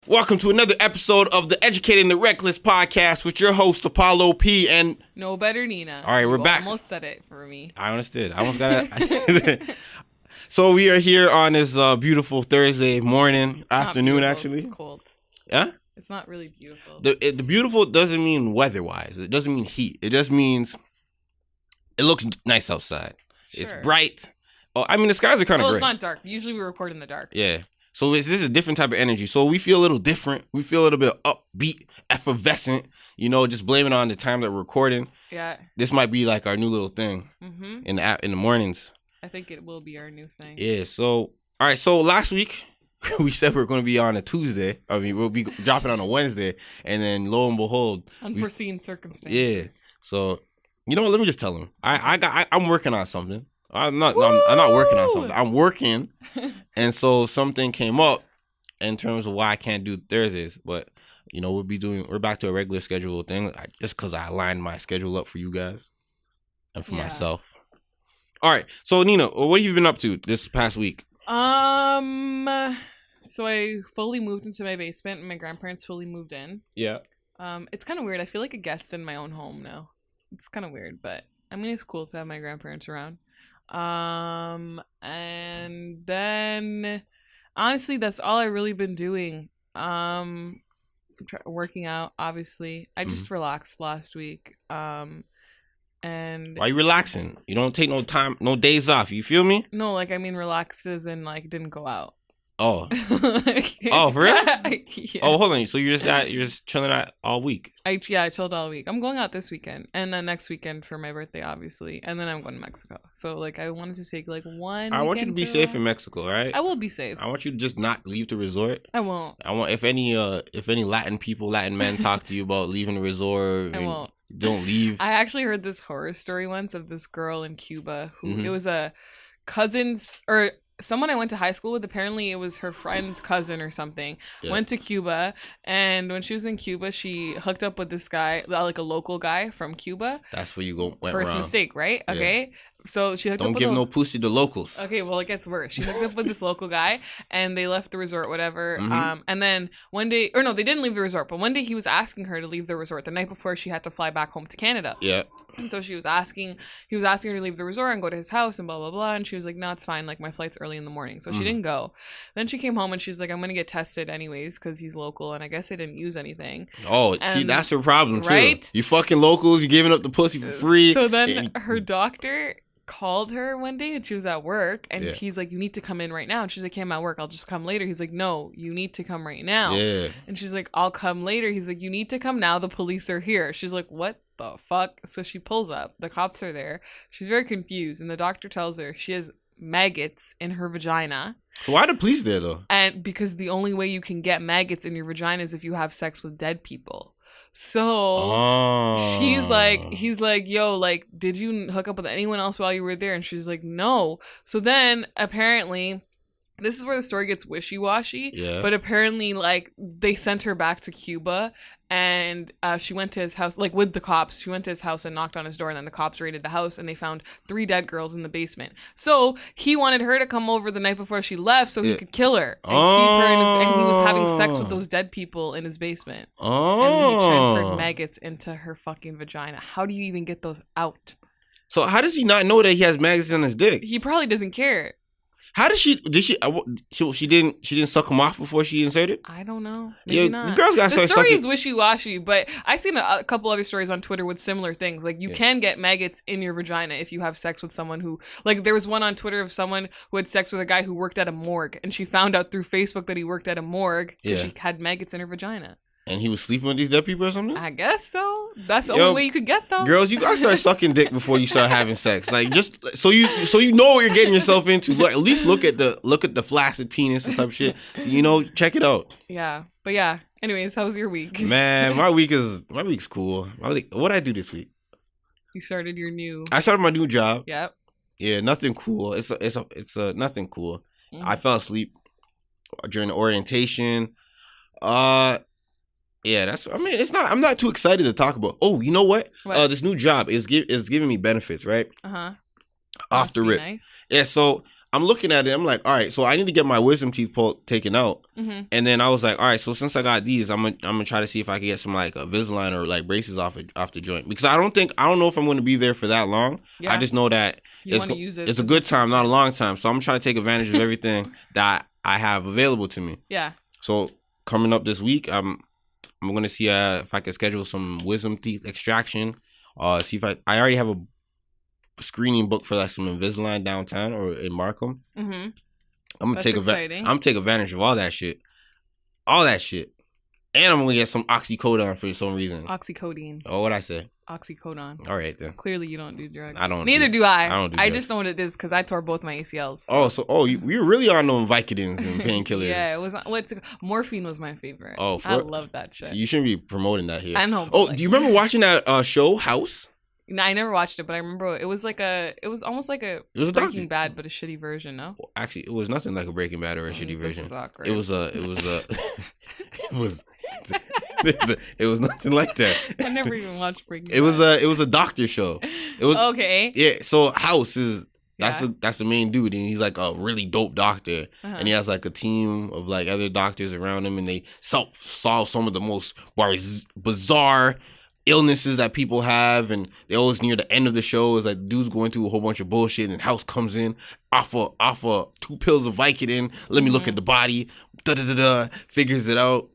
Welcome to another episode of the Educating the Reckless podcast with your host Apollo P and No Better Nina. All right, we're back. Almost said it for me. I understood. I almost got it. So we are here on this beautiful Thursday morning, afternoon. Actually, it's cold. Yeah, it's not really beautiful. The beautiful doesn't mean weather-wise. It doesn't mean heat. It just means it looks nice outside. Sure. It's bright. Oh, I mean the skies are kind of. Well, it's not dark. Usually we record in the dark. Yeah. So this is a different type of energy. So we feel a little different. We feel a little bit upbeat, effervescent. You know, just blame it on the time that we're recording. Yeah. This might be like our new little thing in the mornings. I think it will be our new thing. Yeah. So all right. So last week we said we are going to be on a Tuesday. I mean, we'll be dropping on a Wednesday, and then lo and behold, unforeseen circumstances. Yeah. So you know what? Let me just tell them. I'm working on something. I'm not working on something. I'm working, and so something came up in terms of why I can't do Thursdays. But you know, we're back to a regular schedule thing, just because I aligned my schedule up for you guys and for myself. All right, so Nina, what have you been up to this past week? So I fully moved into my basement, and my grandparents fully moved in. Yeah. It's kind of weird. I feel like a guest in my own home now. It's kind of weird, but I mean, it's cool to have my grandparents around. And then honestly that's all I really been doing. Working out, obviously. I just relaxed last week. And why you relaxing? You don't take no time, no days off, you feel me? No, like I mean relaxed as in like didn't go out. Oh. Oh, for real? Yeah. Oh, hold on. So you're just chilling out all week? I chilled all week. I'm going out this weekend and then next weekend for my birthday, obviously, and then I'm going to Mexico. So like I wanted to take like one. I want you to be safe in Mexico, right? I will be safe. I want you to just not leave the resort. I won't. I want if any Latin men talk to you about leaving the resort. I won't. Don't leave. I actually heard this horror story once of this girl in Cuba who it was a cousin's or someone I went to high school with. Apparently it was her friend's cousin or something. Went to Cuba, and when she was in Cuba she hooked up with this guy, like a local guy from Cuba. That's where you went first wrong. Mistake, right? Okay. So she hooked up with no pussy to locals. Okay, well it gets worse. She hooked up with this local guy and they left the resort, whatever. And then one day, or no, they didn't leave the resort, but one day he was asking her to leave the resort the night before she had to fly back home to Canada. Yeah. And so he was asking her to leave the resort and go to his house and blah blah blah, and she was like, no, it's fine, like my flight's early in the morning. So she didn't go. Then she came home and she's like, I'm gonna get tested anyways because he's local, and I guess I didn't use anything. Oh, see, that's her problem too. Right? You fucking locals, you giving up the pussy for free. So then her doctor called her one day and she was at work, and he's like, you need to come in right now. And she's like, I'm at work, I'll just come later. He's like, no, you need to come right now. Yeah. And she's like, I'll come later. He's like, you need to come now, the police are here. She's like, what the fuck? So she pulls up, the cops are there, she's very confused, and the doctor tells her she has maggots in her vagina. So why the police there though? And because the only way you can get maggots in your vagina is if you have sex with dead people. So he's like, yo, like, did you hook up with anyone else while you were there? And she's like, no. So then apparently, this is where the story gets wishy-washy. Yeah. But apparently, like, they sent her back to Cuba, and she went to his house, like, with the cops. She went to his house and knocked on his door, and then the cops raided the house, and they found 3 dead girls in the basement. So he wanted her to come over the night before she left so he could kill her and keep her in his, and he was having sex with those dead people in his basement. And he transferred maggots into her fucking vagina. How do you even get those out? So how does he not know that he has maggots in his dick? He probably doesn't care. How did she didn't suck him off before she inserted? I don't know. Maybe not. The girls got the story is wishy-washy, but I've seen a couple other stories on Twitter with similar things. Like, you can get maggots in your vagina if you have sex with someone who, like, there was one on Twitter of someone who had sex with a guy who worked at a morgue, and she found out through Facebook that he worked at a morgue because she had maggots in her vagina. And he was sleeping with these dead people or something? I guess so. That's the only way you could get them. Girls, you gotta start sucking dick before you start having sex. Like, just so you know what you're getting yourself into. Like, at least look at the flaccid penis and type of shit. So, you know, check it out. Yeah, but yeah. Anyways, how was your week? Man, my week's cool. What I do this week? You started your new. I started my new job. Yep. Yeah, nothing cool. It's nothing cool. I fell asleep during the orientation. Yeah, I'm not too excited to talk about. Oh, you know what? This new job is giving me benefits, right? Uh-huh. Off the rip. Nice. Yeah, so I'm looking at it. I'm like, all right, so I need to get my wisdom teeth taken out. Mm-hmm. And then I was like, all right, so since I got these, I'm gonna try to see if I can get some like Invisalign or like braces off the joint, because I don't know if I'm gonna be there for that long. Yeah. I just know that it's a good time, not a long time. So I'm trying to take advantage of everything that I have available to me. Yeah. So coming up this week, I'm gonna see if I can schedule some wisdom teeth extraction. See if I already have a screening book for like some Invisalign downtown or in Markham. Mm-hmm. I'm gonna take advantage of all that shit, and I'm gonna get some oxycodone for some reason. Oxycodone. Oh, what'd I say? Oxycodone. All right then. Clearly, you don't do drugs. I don't. Neither do I. I don't do I drugs. just know what it is because I tore both my ACLs. So. We were really on them Vicodins and painkillers. Yeah, it was. Morphine was my favorite. Oh, I love that shit. So you shouldn't be promoting that here. I know. Oh, do you remember watching that show House? No, I never watched it, but I remember it was almost like a Breaking Bad, but a shitty version. No, well, actually, it was nothing like a Breaking Bad or a shitty version. This is awkward. It was it was nothing like that. I never even watched Breaking Bad. It was a doctor show. It was okay. Yeah, so House is that's the main dude, and he's like a really dope doctor, and he has like a team of like other doctors around him, and they solve some of the most bizarre illnesses that people have, and they always near the end of the show is like dude's going through a whole bunch of bullshit, and House comes in off of 2 pills of Vicodin. Let me look at the body. Figures it out.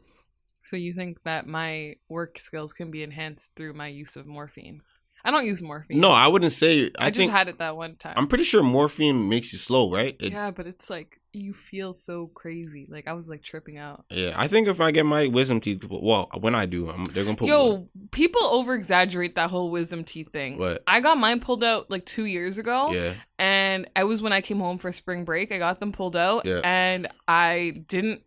So you think that my work skills can be enhanced through my use of morphine? I don't use morphine. No, I wouldn't say. I just had it that one time. I'm pretty sure morphine makes you slow, right? Yeah, but it's like you feel so crazy. Like I was like tripping out. Yeah, I think if I get my wisdom teeth, well, when I do, they're gonna put. People over exaggerate that whole wisdom teeth thing. What? I got mine pulled out like 2 years ago. Yeah. And I was when I came home for spring break. I got them pulled out. Yeah. And I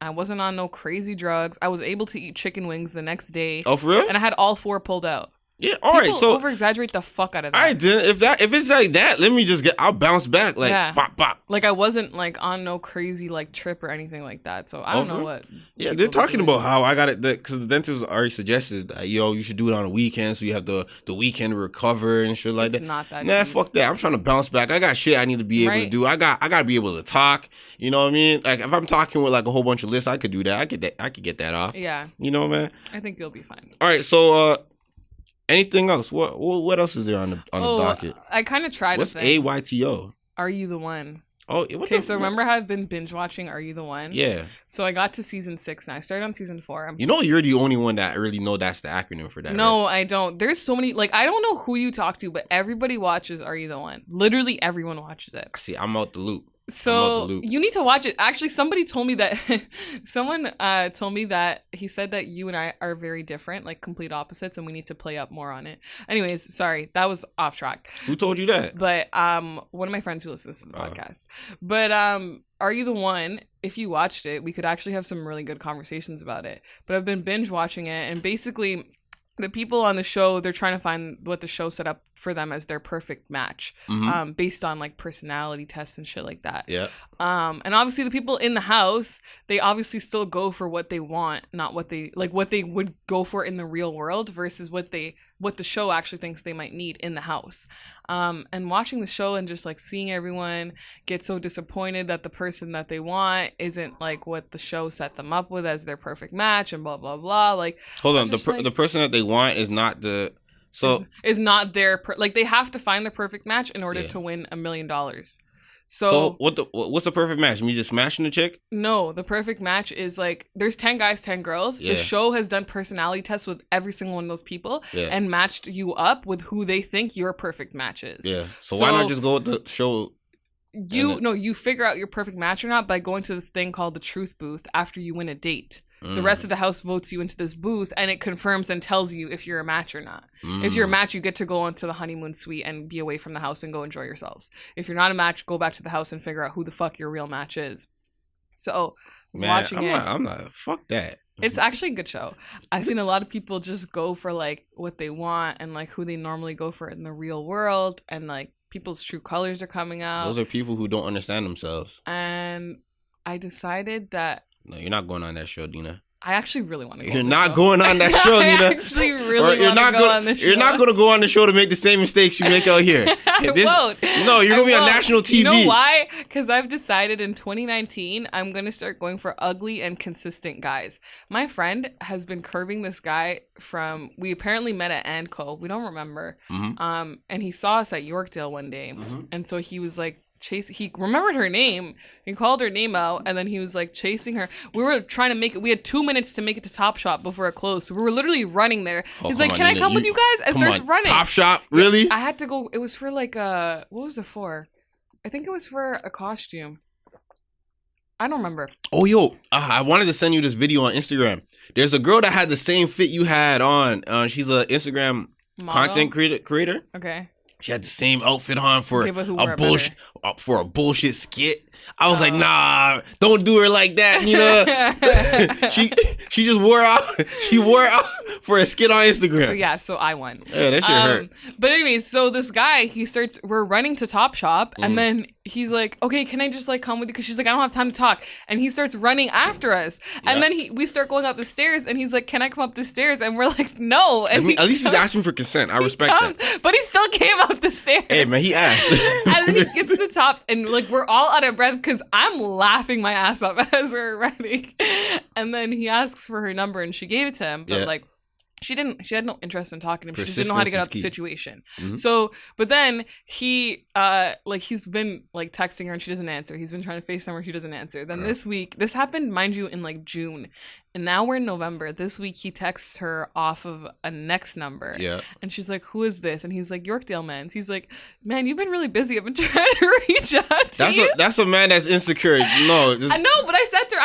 wasn't on no crazy drugs. I was able to eat chicken wings the next day. Oh, for real? And I had all 4 pulled out. Yeah, all right. So over exaggerate the fuck out of that. I didn't. If it's like that, let me just I'll bounce back like bop bop. Like I wasn't like on no crazy like trip or anything like that. So I don't know what. Yeah, they're talking about how I got it because the dentist already suggested that, you should do it on a weekend so you have the weekend to recover and shit like that. It's not that. Nah, fuck that. I'm trying to bounce back. I got shit I need to be able to do. I got to be able to talk. You know what I mean? Like if I'm talking with like a whole bunch of lists, I could do that. I could get that off. Yeah. You know, man. I think you'll be fine. All right, so. Anything else? What else is there on the docket? I kind of tried. What's AYTO? Are You the One? Oh, okay. So remember how I've been binge watching Are You the One? Yeah. So I got to season 6 and I started on season 4. You're the only one that really know that's the acronym for that. No, right? I don't. There's so many. Like I don't know who you talk to, but everybody watches Are You the One? Literally everyone watches it. See, I'm out the loop. So you need to watch it. Actually, somebody told me that someone told me that he said that you and I are very different, like complete opposites, and we need to play up more on it. Anyways, sorry, that was off track. Who told you that? But one of my friends who listens to the podcast. But Are You the One? If you watched it, we could actually have some really good conversations about it. But I've been binge watching it, and basically the people on the show, they're trying to find what the show set up for them as their perfect match, based on like personality tests and shit like that. Yeah. And obviously the people in the house, they obviously still go for what they want, not what they would go for in the real world versus what the show actually thinks they might need in the house. And watching the show and just like seeing everyone get so disappointed that the person that they want isn't like what the show set them up with as their perfect match and blah blah blah. Like, hold on, the person that they want is not the is not their like they have to find the perfect match in order to win $1 million. So what's the perfect match? Me just smashing the chick? No, the perfect match is like there's 10 guys, 10 girls. Yeah. The show has done personality tests with every single one of those people and matched you up with who they think your perfect match is. Yeah. So why not just go with the show? You figure out your perfect match or not by going to this thing called the truth booth after you win a date. The rest of the house votes you into this booth and it confirms and tells you if you're a match or not. If you're a match, you get to go into the honeymoon suite and be away from the house and go enjoy yourselves. If you're not a match, go back to the house and figure out who the fuck your real match is. So I was watching I'm not, fuck that. It's actually a good show. I've seen a lot of people just go for like what they want and like who they normally go for in the real world, and like people's true colors are coming out. Those are people who don't understand themselves. And I decided that no, you're not going on that show, Dina. I actually really want to go. You're not going on that show, Nina. I actually really want to go on the show. You're not going to go on the show to make the same mistakes you make out here. I won't. No, you're going to be on national TV. You know why? Because I've decided in 2019, I'm going to start going for ugly and consistent guys. My friend has been curving this guy we apparently met at Anco. We don't remember. Mm-hmm. And he saw us at Yorkdale one day. Mm-hmm. And so he was like, he remembered her name. He called her name out, and then he was like chasing her. We were trying to make it. We had 2 minutes to make it to Top Shop before it closed. So we were literally running there. He's like, "Can I come with you guys?" And starts running. Top Shop, really? I had to go. It was for like what was it for? I think it was for a costume. I don't remember. Oh, yo, I wanted to send you this video on Instagram. There's a girl that had the same fit you had on. She's an Instagram content creator. Okay. She had the same outfit on for a bullshit skit. I was like, nah, don't do her like that, you know. she just wore out. She wore out for a skit on Instagram. Yeah, so I won. Yeah, that shit hurt. But anyways, so this guy, we're running to Top Shop, and then he's like, okay, can I just like come with you? Because she's like, I don't have time to talk. And he starts running after us. And then we start going up the stairs, and he's like, can I come up the stairs? And we're like, no. And at least he's asking for consent. I respect that. But he still came up the stairs. Hey, man, he asked. And then he gets to the top, and like we're all out of breath because I'm laughing my ass off as we're running. And then he asks for her number, and she gave it to him. But like, she had no interest in talking to him. She just didn't know how to get out the situation. Mm-hmm. So, but then he's been like texting her and she doesn't answer. He's been trying to FaceTime her, she doesn't answer. Then this week, this happened, mind you, in like June. And now we're in November. This week he texts her off of a next number. Yeah. And she's like, who is this? And he's like, Yorkdale man. He's like, man, you've been really busy. I've been trying to reach out to you. That's a man that's insecure. No. I know, but I said to her,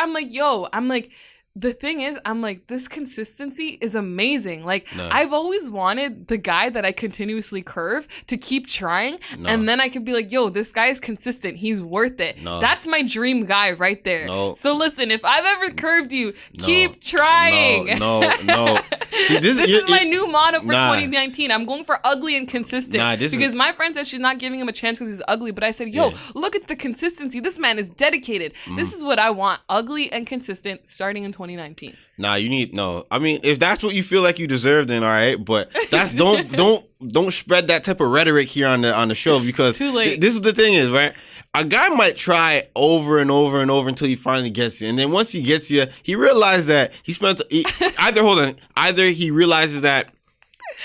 I'm like, the thing is, I'm like, this consistency is amazing. Like, I've always wanted the guy that I continuously curve to keep trying. And then I could be like, yo, this guy is consistent. He's worth it. That's my dream guy right there. So listen, if I've ever curved you, keep trying. No. See, this is my new motto for 2019. I'm going for ugly and consistent. Because my friend said she's not giving him a chance because he's ugly. But I said, yo, look at the consistency. This man is dedicated. This is what I want. Ugly and consistent starting in 2019. Nah, I mean, if that's what you feel like you deserve, then all right. But that's don't spread that type of rhetoric here on the show, because too late. This is the thing is, right? A guy might try over and over and over until he finally gets you, and then once he gets you, he realizes that either he realizes that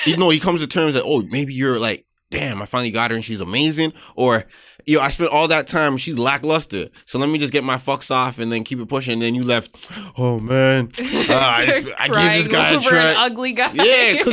he comes to terms that, oh, maybe you're like, damn, I finally got her and she's amazing, or yo, I spent all that time, she's lackluster, so let me just get my fucks off and then keep it pushing. And then you left, oh man, I gave this guy a try. An ugly guy. Yeah,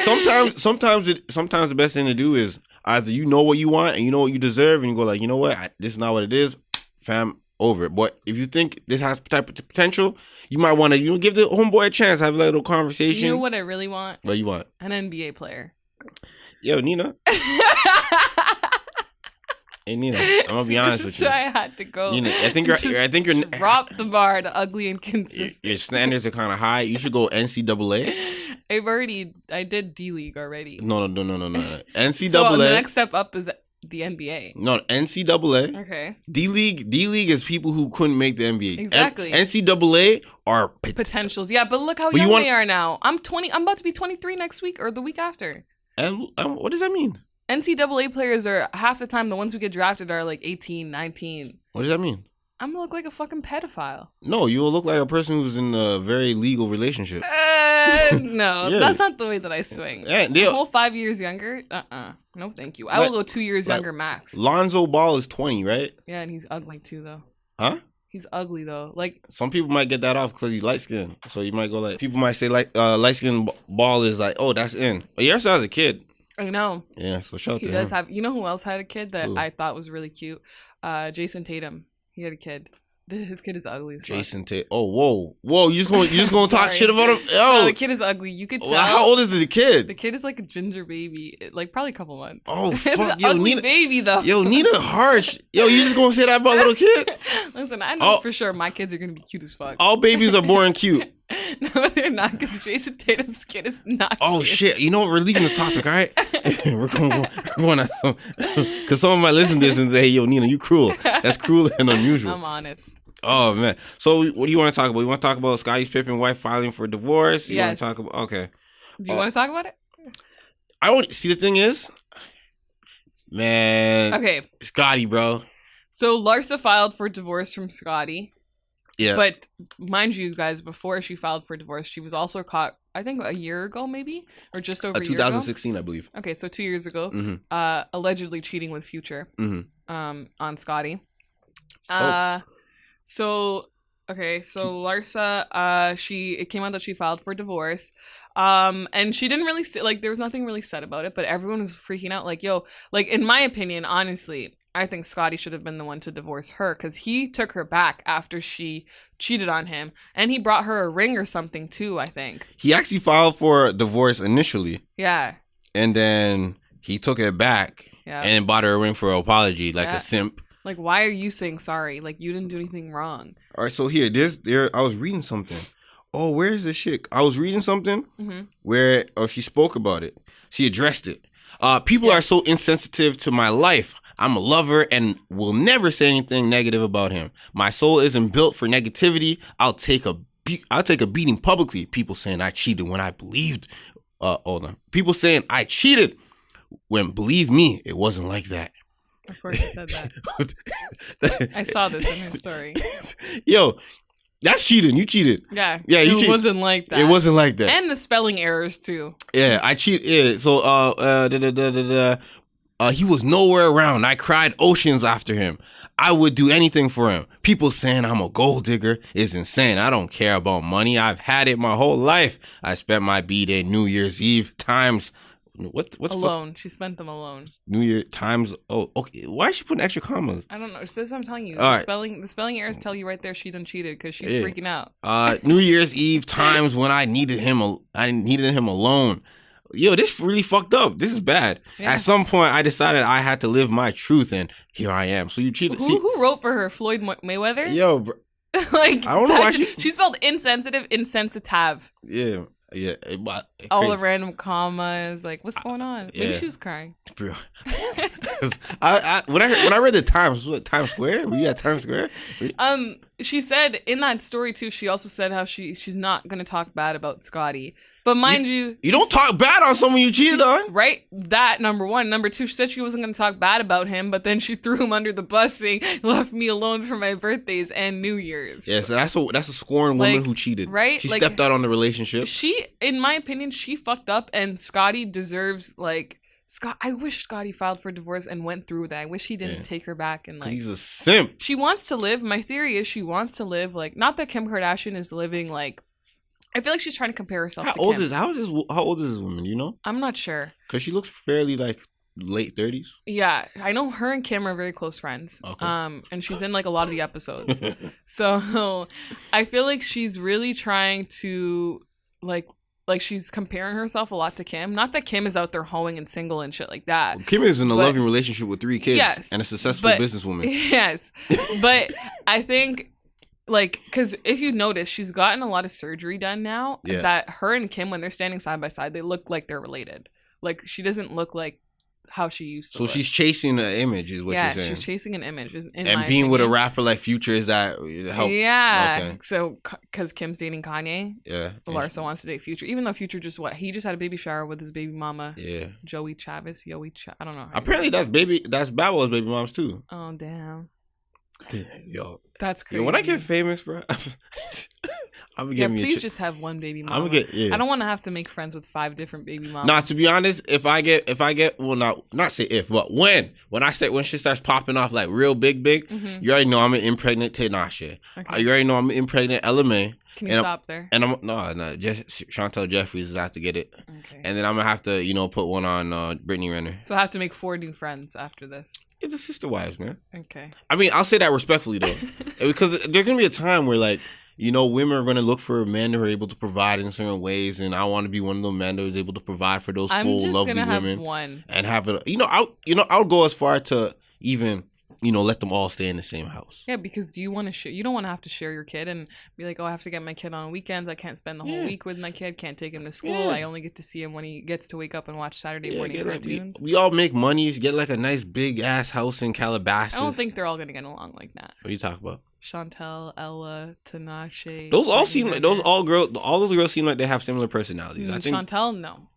sometimes the best thing to do is either you know what you want and you know what you deserve, and you go like, you know what, this is not what it is, fam, over it. But if you think this has type of potential, you might want to give the homeboy a chance, have a little conversation. You know what I really want? What you want? An NBA player. Yo, Nina. Hey, Nina, I'm gonna be honest with you. So I had to go. Nina, I think you're drop the bar to ugly and consistent. Your standards are kind of high. You should go NCAA. I did D League already. No. NCAA. So the next step up is the NBA. No, NCAA. Okay. D League is people who couldn't make the NBA. Exactly. NCAA are potentials. Yeah, but look how young they are now. I'm about to be 23 next week or the week after. And what does that mean? NCAA players are half the time, the ones who get drafted are like 18, 19. What does that mean? I'm gonna look like a fucking pedophile. No, you will look like a person who's in a very legal relationship. No, that's not the way that I swing. Yeah, a whole 5 years younger? No, thank you. I will go 2 years younger max. Lonzo Ball is 20, right? Yeah, and he's ugly too, though. Huh? He's ugly though. Like, some people might get that off because he's light skinned. So you might go like, people might say like light skinned Ball is like, oh, that's in. But he also has a kid. I know. Yeah, so shout out to him. He does have. You know who else had a kid that I thought was really cute? Jason Tatum. He had a kid. His kid is ugly as fuck. Jason Tatum. Oh, whoa! You just gonna talk shit about him? No, the kid is ugly. You could tell. How old is the kid? The kid is like a ginger baby, like probably a couple months. Oh fuck! It's an ugly Nina, baby though. Yo, Nina harsh. Yo, you just gonna say that about a little kid? Listen, I know for sure my kids are gonna be cute as fuck. All babies are born cute. No, they're not, because Jason Tatum's kid is not cute. Oh shit! You know what? We're leaving this topic, all right? we're going because someone might listen to this and say, "Hey, yo, Nina, you cruel. That's cruel and unusual." I'm honest. Oh man. So what do you want to talk about? You want to talk about Scottie Pippen wife filing for divorce? You want Yes. to talk about? Okay. Do you want to talk about it? I want see. The thing is, man. Okay. Scottie, bro. So Larsa filed for divorce from Scottie. Yeah. But mind you guys, before she filed for divorce, she was also caught, I think a year ago maybe, or just over a year ago. 2016, I believe. Okay, so 2 years ago, allegedly cheating with Future on Scottie. So Larsa, it came out that she filed for divorce. And she didn't really say, like, there was nothing really said about it, but everyone was freaking out. Like, yo, like, in my opinion, honestly, I think Scottie should have been the one to divorce her because he took her back after she cheated on him. And he brought her a ring or something too, I think. He actually filed for divorce initially. Yeah. And then he took it back and bought her a ring for an apology, like a simp. Like, why are you saying sorry? Like, you didn't do anything wrong. All right, so I was reading something. Oh, where is this shit? I was reading something where she spoke about it. She addressed it. People are so insensitive to my life. I'm a lover and will never say anything negative about him. My soul isn't built for negativity. I'll take a beating publicly. People saying I cheated when I believed. Hold on. People saying I cheated when, believe me, it wasn't like that. Of course, you said that. I saw this in her story. Yo, that's cheating. You cheated. Yeah. Yeah, you cheated. It wasn't like that. It wasn't like that. And the spelling errors too. Yeah, I cheated. Yeah, so he was nowhere around. I cried oceans after him. I would do anything for him. People saying I'm a gold digger is insane. I don't care about money. I've had it my whole life. I spent my B-Day New Year's Eve times. What's alone? She spent them alone. New Year times. Oh, okay. Why is she putting extra commas? I don't know. This is what I'm telling you. All the spelling errors tell you right there she done cheated because she's freaking out. New Year's Eve times when I needed him alone. Yo, this really fucked up. This is bad. Yeah. At some point, I decided I had to live my truth, and here I am. So you cheated. Who wrote for her? Floyd Mayweather? Yo, bro. Like, I don't know why she spelled insensitive, insensitive. Yeah. All the random commas. Like, what's going on? Maybe she was crying. Bro. When I read the Times, what, Times Square? Were you at Times Square? She said in that story too. She also said how she's not gonna talk bad about Scottie. But mind you don't talk bad on someone you cheated on, right? That number one. Number two, she said she wasn't gonna talk bad about him, but then she threw him under the bus, saying left me alone for my birthdays and New Year's. Yeah, so that's a scorned woman who cheated, right? She stepped out on the relationship. In my opinion, she fucked up, and Scottie deserves I wish Scottie filed for divorce and went through that. I wish he didn't take her back and he's a simp. She wants to live. My theory is she wants to live not that Kim Kardashian is living I feel like she's trying to compare herself to Kim. How old is this woman, you know? I'm not sure. Because she looks fairly late 30s. Yeah, I know her and Kim are very close friends. Okay. And she's in a lot of the episodes. So I feel like she's really trying to she's comparing herself a lot to Kim. Not that Kim is out there hoeing and single and shit like that. Well, Kim is in a loving relationship with 3 kids and a successful businesswoman. Yes. But I think because if you notice, she's gotten a lot of surgery done now that her and Kim, when they're standing side by side, they look like they're related. Like, she doesn't look like how she used to So look. she's chasing an image is what you're saying. Yeah, she's chasing an image. And being with a rapper like Future, is that help? Yeah. Okay. So, because Kim's dating Kanye, Larsa wants to date Future. Even though Future he just had a baby shower with his baby mama. Yeah. Joey Chavez. I don't know. Apparently that's Bad Boy's baby moms too. Oh, damn. Yo, that's crazy. Yo, when I get famous, bro, I'm gonna get please just have one baby mama. I don't want to have to make friends with 5 different baby mamas. Nah, to be honest, if I get, well, not say if, but when shit starts popping off real big, you already know I'm gonna impregnate Tinashe. Okay. You already know I'm gonna impregnate LMA. Can you stop there? And Chantel Jeffries is have to get it. Okay. And then I'm gonna have to, put one on Brittany Renner. So I have to make 4 new friends after this. It's a sister wives, man. Okay. I mean, I'll say that respectfully though, because there's gonna be a time where women are gonna look for men who are able to provide in certain ways, and I want to be one of those men that is able to provide for those full, lovely women. Have one. And have it. I'll go as far to even. Let them all stay in the same house. Yeah, because you want to share. You don't want to have to share your kid and be like, oh, I have to get my kid on weekends. I can't spend the whole week with my kid. Can't take him to school. I only get to see him when he gets to wake up and watch Saturday morning cartoons. We all make money. Get a nice big ass house in Calabasas. I don't think they're all gonna get along like that. What are you talking about? Chantel, Ella, Tinashe. Those all seem like all those girls seem like they have similar personalities. I think Chantel, no.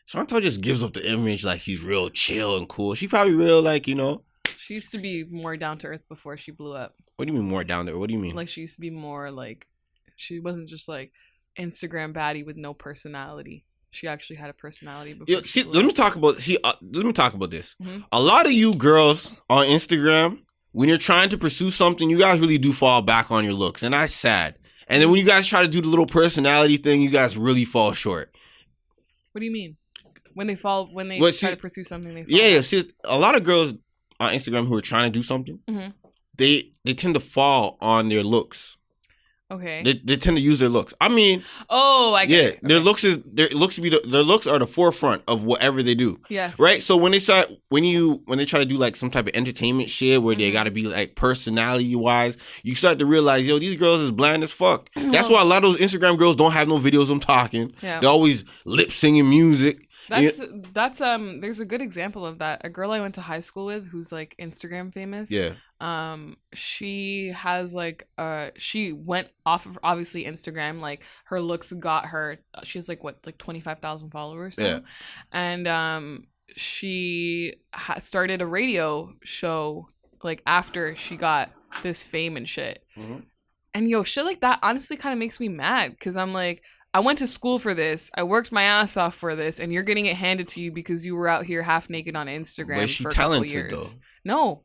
Chantel just gives up the image like she's real chill and cool. She probably real like, you know. She used to be more down to earth before she blew up. What do you mean more down there? What do you mean? Like she used to be more like, she wasn't just like Instagram baddie with no personality. She actually had a personality before. Yeah, see, let me talk about this. Mm-hmm. A lot of you girls on Instagram, when you're trying to pursue something, you guys really do fall back on your looks, and that's sad. And then when you guys try to do the little personality thing, you guys really fall short. What do you mean? When they try to pursue something, they fall back. See, a lot of girls on Instagram who are trying to do something, mm-hmm. they tend to fall on their looks. Okay. They tend to use their looks. I mean, I get it. Okay. Their looks are the forefront of whatever they do. Yes. Right? So when they try to do like some type of entertainment shit where they got to be like personality wise, you start to realize, yo, these girls is bland as fuck. That's why a lot of those Instagram girls don't have no videos of them talking. Yeah. They're always lip singing music. That's there's a good example of that. A girl I went to high school with who's like Instagram famous. Yeah. She has like she went off of obviously Instagram, like her looks got her, she has like 25,000 followers now. Yeah. And she started a radio show like after she got this fame and shit. Mm-hmm. And shit like that honestly kind of makes me mad because I'm like, I went to school for this. I worked my ass off for this, and you're getting it handed to you because you were out here half naked on Instagram for a couple years. Though? No.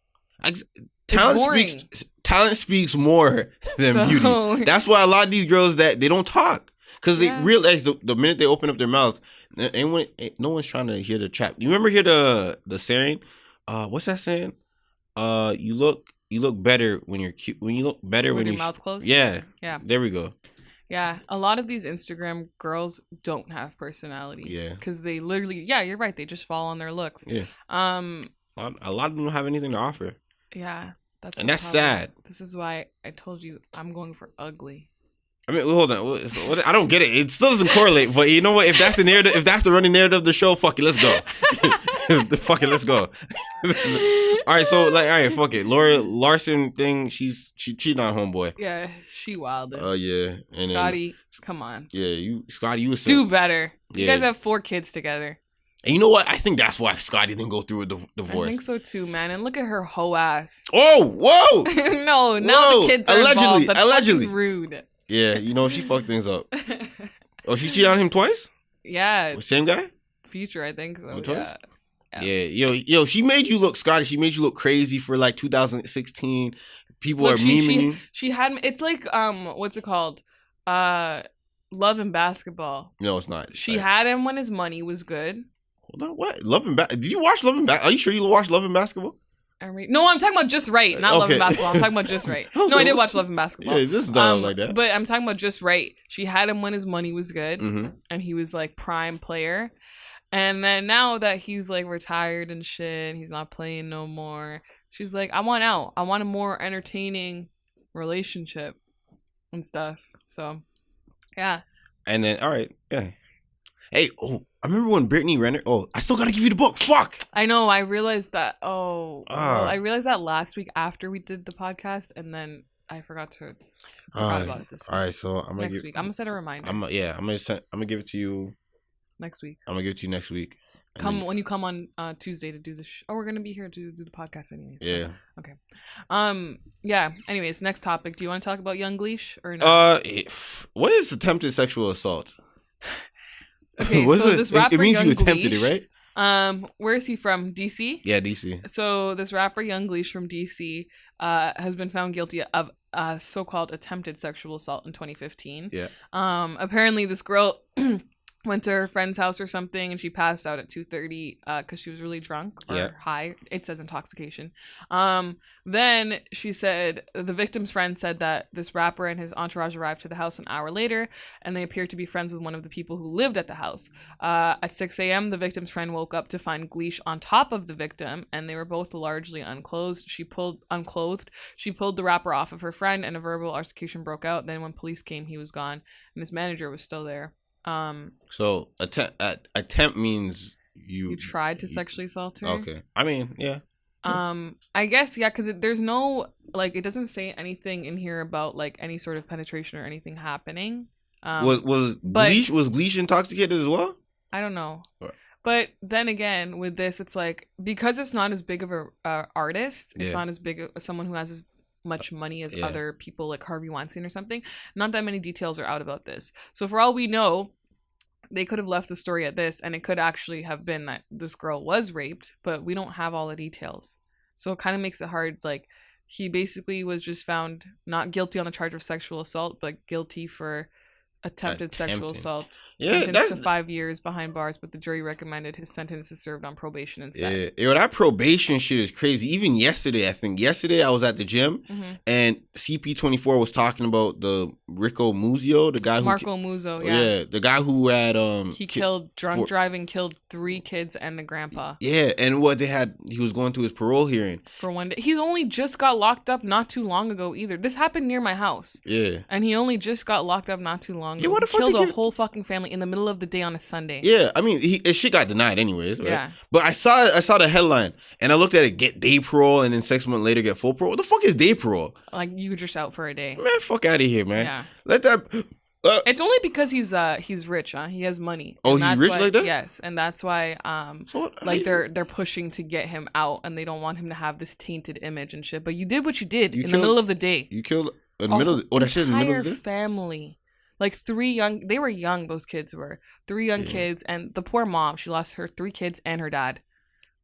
Talent speaks more than beauty. That's why a lot of these girls that they don't talk because they realize the minute they open up their mouth, no one's trying to hear the trap. You remember the saying? What's that saying? You look better when you're cute. When you look better when your mouth closed. Yeah. There we go. Yeah, a lot of these Instagram girls don't have personality. Yeah, because they literally, you're right. They just fall on their looks. Yeah. A lot of them don't have anything to offer. Yeah, that's sad. This is why I told you I'm going for ugly. I mean, hold on. I don't get it. It still doesn't correlate. But you know what? If that's the narrative, if that's the running narrative of the show, fuck it, let's go. Fuck it, let's go. All right, so fuck it. Larson thing. She cheated on homeboy. Yeah, she wilded. Oh yeah. And Scottie, come on. Yeah, Scottie, you do better. You guys have 4 kids together. And you know what? I think that's why Scottie didn't go through a divorce. I think so too, man. And look at her hoe ass. Oh, whoa! No, now the kids are involved. That's allegedly rude. Yeah, she fucked things up. Oh, she cheated on him twice? Yeah. Same guy? Future, I think so. Twice? Yeah. Yo, she made you look, Scottie. She made you look crazy for like 2016. People are memeing you. She had, it's like, what's it called? Love and Basketball. No, it's not. She had him when his money was good. Hold on, what? Love and Basketball? Did you watch Love and Basketball? Are you sure you watched Love and Basketball? No, I'm talking about Just Right, not Love and Basketball. I'm talking about Just Right. No, I did watch Love and Basketball. Yeah, this is not like that. But I'm talking about Just Right. She had him when his money was good, and he was like prime player. And then now that he's like retired and shit, he's not playing no more. She's like, I want out. I want a more entertaining relationship and stuff. So, yeah. And then, all right, yeah. Hey, I remember when Brittany Renner. Oh, I still gotta give you the book. Fuck. I know. I realized that. I realized that last week after we did the podcast, and then I forgot about it this week. All right, so I'm next week. I'm gonna set a reminder. I'm gonna give it to you next week. I'm gonna give it to you next week. When you come on Tuesday to do the we're gonna be here to do the podcast anyways. So. Yeah. Okay. Yeah. Anyways, next topic. Do you want to talk about Young Leash or no? What is attempted sexual assault? Okay, so this rapper, it means Young you attempted Leash, it, right? Where is he from? DC? Yeah, DC. So this rapper, Young Leash from DC, has been found guilty of so-called attempted sexual assault in 2015. Yeah. Apparently this girl went to her friend's house or something, and she passed out at 2:30 because she was really drunk or high. It says intoxication. Then she said the victim's friend said that this rapper and his entourage arrived to the house an hour later, and they appeared to be friends with one of the people who lived at the house. At 6 a.m., the victim's friend woke up to find Leash on top of the victim, and they were both largely unclothed. She pulled the rapper off of her friend, and a verbal altercation broke out. Then when police came, he was gone, and his manager was still there. So attempt means you tried to sexually assault her. Okay. I mean, yeah. I guess, yeah, because there's no, like, it doesn't say anything in here about, like, any sort of penetration or anything happening. Was Gleesh intoxicated as well? I don't know. Right. But then again, with this, it's like, because it's not as big of a artist, it's not as big as someone who has as much money as other people like Harvey Weinstein or something. Not that many details are out about this. So for all we know, they could have left the story at this, and it could actually have been that this girl was raped, but we don't have all the details. So it kind of makes it hard. Like, he basically was just found not guilty on the charge of sexual assault, but guilty for attempted sexual assault. Sentenced to 5 years behind bars, but the jury recommended his sentence is served on probation instead. Yeah, that probation shit is crazy. Even yesterday, I was at the gym, and CP24 was talking about the Marco Muzio, the guy who Marco Muzio, yeah, the guy who had he killed driving, killed 3 kids and a grandpa. Yeah, and he was going to his parole hearing for 1 day. He's only just got locked up not too long ago either. This happened near my house. Yeah, and he only just got locked up not too long ago. Yeah, what the fuck? Killed a whole fucking family in the middle of the day on a Sunday. Yeah, I mean, his shit got denied anyways, right? Yeah. But I saw the headline, and I looked at it, get day parole, and then 6 months later get full parole. What the fuck is day parole? Like, you're just out for a day. Man, fuck out of here, man. Yeah. Let that... it's only because he's rich, huh? He has money. Oh, he's rich like that? Yes, and that's why they're pushing to get him out, and they don't want him to have this tainted image and shit. But you did what you did in the middle of the day. You killed in the middle. That shit in the middle of the day. Family. Like 3 young, they were young, those kids were. 3 young kids, and the poor mom, she lost her 3 kids and her dad.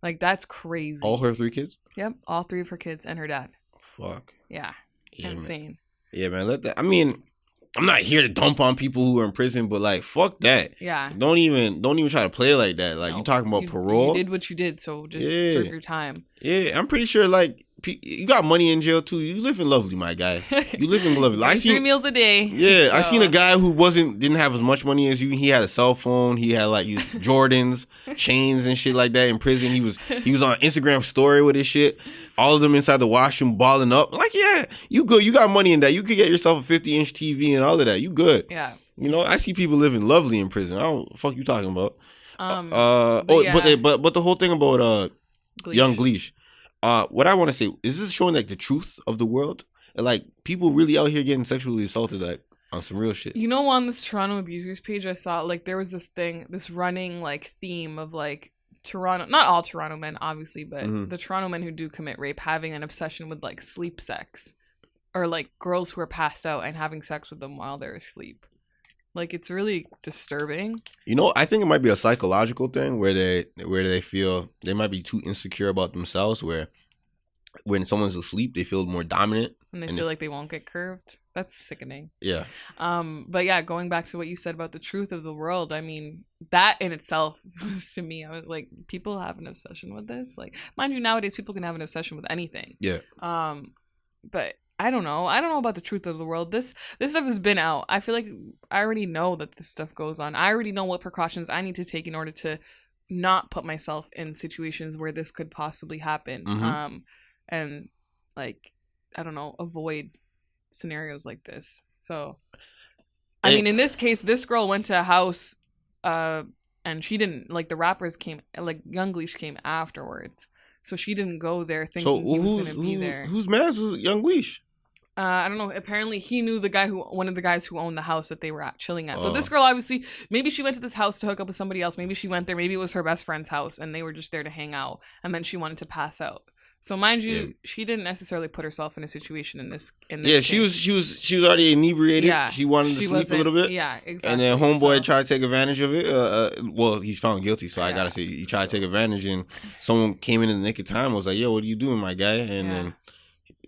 Like, that's crazy. All her 3 kids? Yep, all 3 of her kids and her dad. Fuck. Yeah, insane. Man. Yeah, man, let that, I mean, I'm not here to dump on people who are in prison, but like, fuck that. Yeah. Don't even try to play like that. Like, you talking about parole? You did what you did, so just serve your time. Yeah, I'm pretty sure, like, you got money in jail too. You live in lovely, my guy. You live in lovely. I seen 3 meals a day. Yeah, so. I seen a guy who didn't have as much money as you. He had a cell phone. He had like used Jordans, chains and shit like that in prison. He was on Instagram story with his shit. All of them inside the washroom balling up. Like, yeah, you good. You got money in that. You could get yourself a 50-inch TV and all of that. You good. Yeah. You know, I see people living lovely in prison. I don't fuck you talking about. But the whole thing about Gleesh. young Gleesh. What I want to say is this showing like the truth of the world, and like people really out here getting sexually assaulted like on some real shit. You know, on this Toronto abusers page, I saw like there was this running like theme of like Toronto, not all Toronto men obviously, but the Toronto men who do commit rape having an obsession with like sleep sex, or like girls who are passed out and having sex with them while they're asleep. Like, it's really disturbing. You know, I think it might be a psychological thing where they feel they might be too insecure about themselves, where when someone's asleep, they feel more dominant. And they feel like they won't get curved. That's sickening. Yeah. But yeah, going back to what you said about the truth of the world, I mean, that in itself was, to me, I was like, people have an obsession with this. Like, mind you, nowadays people can have an obsession with anything. Yeah. But I don't know about the truth of the world. This stuff has been out. I feel like I already know that this stuff goes on. I already know what precautions I need to take in order to not put myself in situations where this could possibly happen. And like, I don't know, avoid scenarios like this. So, I mean, in this case, this girl went to a house, and she didn't, like, the rappers came, like, Young Gleesh came afterwards. So she didn't go there thinking he was going to be there. Whose man was Young Gleesh? I don't know. Apparently, he knew one of the guys who owned the house that they were chilling at. So this girl, obviously, maybe she went to this house to hook up with somebody else. Maybe she went there. Maybe it was her best friend's house, and they were just there to hang out. And then she wanted to pass out. So mind you, she didn't necessarily put herself in a situation in this. Yeah, she was already inebriated. Yeah, she wanted to sleep a little bit. Yeah, exactly. And then homeboy tried to take advantage of it. Well, he's found guilty, so I gotta say he tried to take advantage, and someone came in the nick of time and was like, "Yo, what are you doing, my guy?" And then.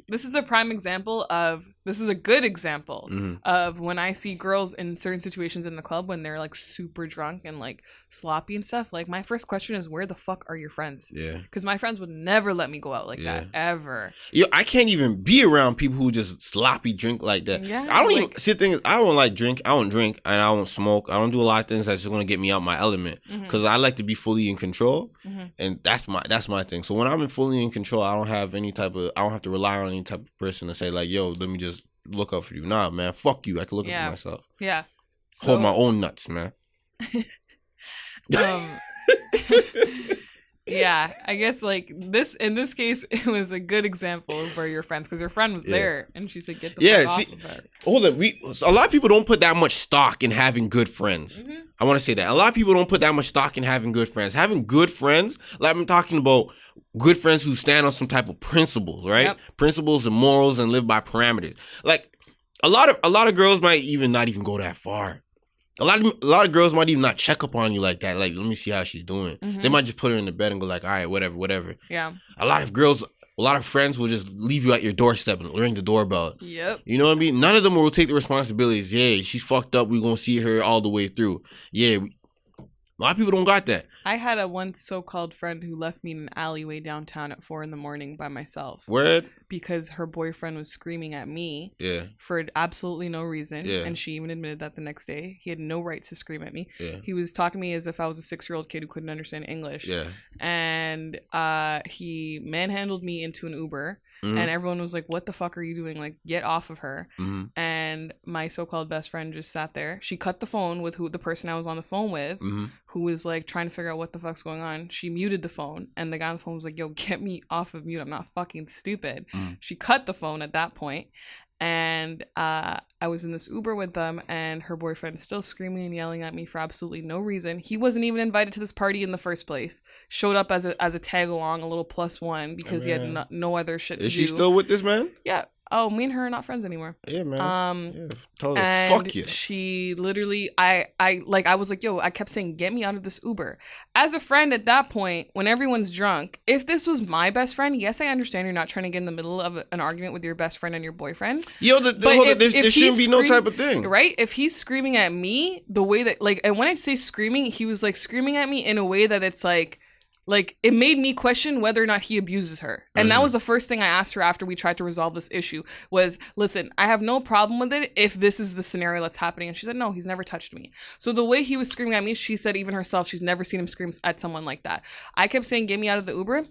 This is a prime example of, this is a good example of when I see girls in certain situations in the club when they're like super drunk and like sloppy and stuff. Like, my first question is, where the fuck are your friends? Yeah. Because my friends would never let me go out like that, ever. Yo, I can't even be around people who just sloppy drink like that. Yeah. I don't even, see, the thing is, I don't like drink. I don't drink and I don't smoke. I don't do a lot of things that's just going to get me out my element. Because I like to be fully in control. And that's my thing. So when I'm fully in control, I don't have to rely on any type of person to say like, yo, let me just look up for you. Nah, man, fuck you. I can look up for myself. Yeah. Hold my own nuts, man. Yeah, I guess like this in this case, it was a good example of where your friends, because your friend was there, and she said, "Get the fuck off of her." Hold on, a lot of people don't put that much stock in having good friends. Mm-hmm. I want to say that a lot of people don't put that much stock in having good friends. Having good friends, like I'm talking about, good friends who stand on some type of principles, right? Yep. Principles and morals, and live by parameters. Like a lot of girls might not even go that far. A lot of girls might even not check up on you like that. Like, let me see how she's doing. Mm-hmm. They might just put her in the bed and go like, all right, whatever. Yeah. A lot of friends will just leave you at your doorstep and ring the doorbell. Yep. You know what I mean? None of them will take the responsibilities. Yeah, she's fucked up. We're going to see her all the way through. Yeah. A lot of people don't got that. I had a once so-called friend who left me in an alleyway downtown at 4 a.m. by myself. Word? Because her boyfriend was screaming at me for absolutely no reason. Yeah. And she even admitted that the next day. He had no right to scream at me. Yeah. He was talking to me as if I was a 6-year-old kid who couldn't understand English. Yeah. And he manhandled me into an Uber. Mm-hmm. And everyone was like, what the fuck are you doing? Like, get off of her. Mm-hmm. And my so-called best friend just sat there. She cut the phone with the person I was on the phone with, who was like trying to figure out what the fuck's going on. She muted the phone, and the guy on the phone was like, yo, get me off of mute. I'm not fucking stupid. She cut the phone at that point. And I was in this Uber with them, and her boyfriend still screaming and yelling at me for absolutely no reason. He wasn't even invited to this party in the first place. Showed up as a tag along, a little +1, because he had no other shit to do. Is she still with this man? Yeah. Oh, me and her are not friends anymore. Yeah, man. Totally. And fuck you. She literally, I was like, yo, I kept saying, get me out of this Uber. As a friend at that point, when everyone's drunk, if this was my best friend, yes, I understand you're not trying to get in the middle of an argument with your best friend and your boyfriend. Yo, there shouldn't be no type of thing. Right? If he's screaming at me, the way that, like, and when I say screaming, he was like screaming at me in a way that it's like it made me question whether or not he abuses her. And that was the first thing I asked her after we tried to resolve this issue was, listen, I have no problem with it if this is the scenario that's happening. And she said, no, he's never touched me. So the way he was screaming at me, she said even herself, she's never seen him scream at someone like that. I kept saying, get me out of the Uber.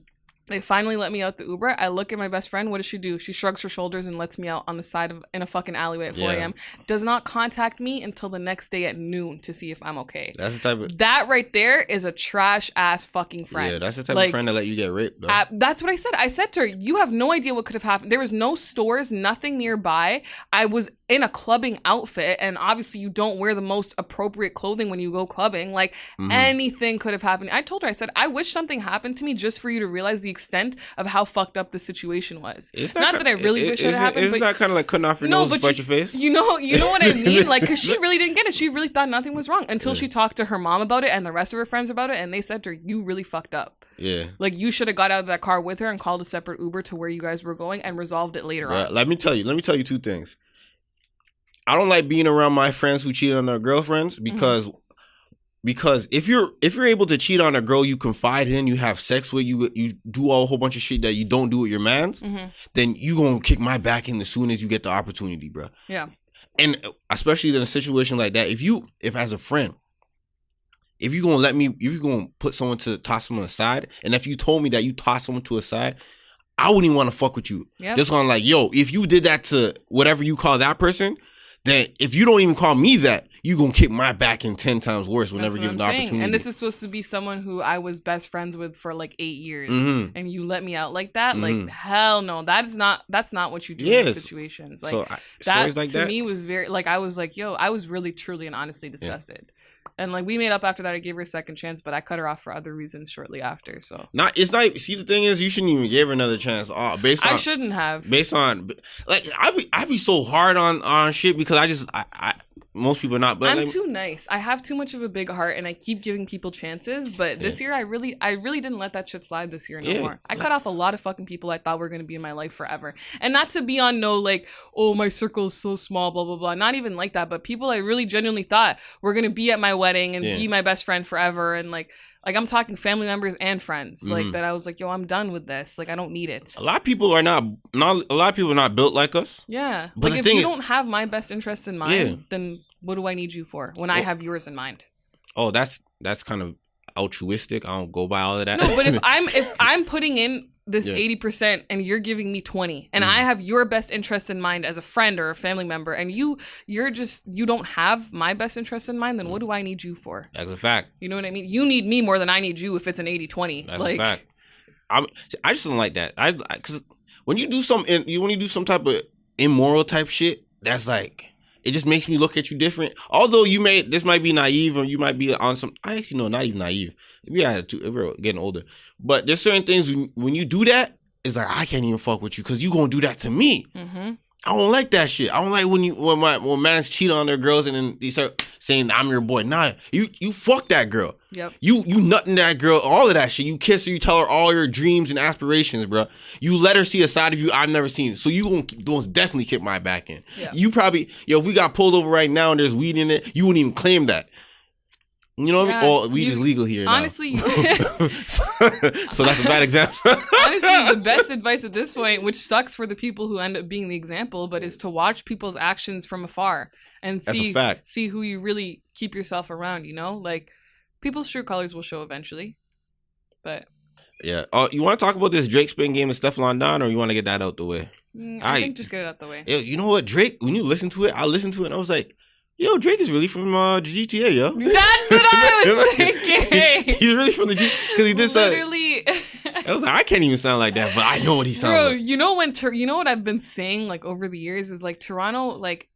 They finally let me out the Uber. I look at my best friend. What does she do? She shrugs her shoulders and lets me out on the side in a fucking alleyway at 4 a.m. Does not contact me until the next day at noon to see if I'm okay. That's the type of... That right there is a trash ass fucking friend. Yeah, that's the type of friend that let you get raped, though. That's what I said. I said to her, you have no idea what could have happened. There was no stores, nothing nearby. I was in a clubbing outfit, and obviously you don't wear the most appropriate clothing when you go clubbing. Like, anything could have happened. I told her, I said, I wish something happened to me just for you to realize the extent of how fucked up the situation was. Not that I really wish it happened. It's not kind of like cutting off your nose and spite your face. You know what I mean? Like, because she really didn't get it. She really thought nothing was wrong until she talked to her mom about it and the rest of her friends about it, and they said to her, you really fucked up. Yeah. Like, you should have got out of that car with her and called a separate Uber to where you guys were going and resolved it later on. Let me tell you 2 things. I don't like being around my friends who cheat on their girlfriends because if you're able to cheat on a girl you confide in, you have sex with, you do a whole bunch of shit that you don't do with your mans, then you gonna kick my back in as soon as you get the opportunity, bro. Yeah. And especially in a situation like that, if as a friend, if you're gonna put someone to toss someone aside, and if you told me that you tossed someone to a side, I wouldn't even want to fuck with you. Yep. Just on like, yo, if you did that to whatever you call that person, then if you don't even call me that, you gonna kick my back in 10 times worse whenever given the opportunity. And this is supposed to be someone who I was best friends with for like 8 years, and you let me out like that? Like, hell no, that's not what you do in these situations. Like, so that to me was very, like, I was like, yo, I was really, truly, and honestly disgusted. Yeah. And like, we made up after that. I gave her a second chance, but I cut her off for other reasons shortly after. So see, the thing is, you shouldn't even give her another chance. I shouldn't have. Based on, like, I be so hard on shit because most people are not. But I'm too nice. I have too much of a big heart, and I keep giving people chances. But this year, I really didn't let that shit slide this year no more. I cut off a lot of fucking people I thought were going to be in my life forever. And not to be on like, oh, my circle is so small, blah, blah, blah. Not even like that. But people I really genuinely thought were going to be at my wedding and be my best friend forever. And like I'm talking family members and friends, like that. I was like, yo, I'm done with this. Like, I don't need it. A lot of people are not built like us. Yeah. But like, if you don't have my best interests in mind, then what do I need you for when I have yours in mind? Oh, that's kind of altruistic. I don't go by all of that. No, but if I'm putting in this 80% and you're giving me 20 and I have your best interest in mind as a friend or a family member and you don't have my best interest in mind, then what do I need you for? That's a fact. You know what I mean? You need me more than I need you if it's an 80-20. That's a fact. I just don't like that. Because when you do some type of immoral type shit, that's like, it just makes me look at you different. Although this might be naive or you might be on some, I actually know, not even naive. We're getting older. But there's certain things when you do that, it's like, I can't even fuck with you because you gonna do that to me. Mm-hmm. I don't like that shit. I don't like when mans cheat on their girls and then they start saying, I'm your boy. Nah, you fuck that girl. Yep. You nutting that girl, all of that shit. You kiss her, you tell her all your dreams and aspirations, bro. You let her see a side of you I've never seen. So you gonna definitely kick my back in. Yeah. You probably, if we got pulled over right now and there's weed in it, you wouldn't even claim that. You know what I mean? Or weed is legal here honestly, now. So that's a bad example. Honestly, the best advice at this point, which sucks for the people who end up being the example, but is to watch people's actions from afar and see who you really keep yourself around, you know? Like, people's true colors will show eventually. But yeah. Oh, you want to talk about this Drake spin game and Stefflon Don, or you want to get that out the way? I think just get it out the way. Yo, you know what, Drake, when you listen to it, I listened to it and I was like, yo, Drake is really from GTA, yo. That's what I was thinking. He's really from the G, because he did literally. I was like, I can't even sound like that, but I know what he sounds like. You know what I've been saying like over the years is like Toronto, like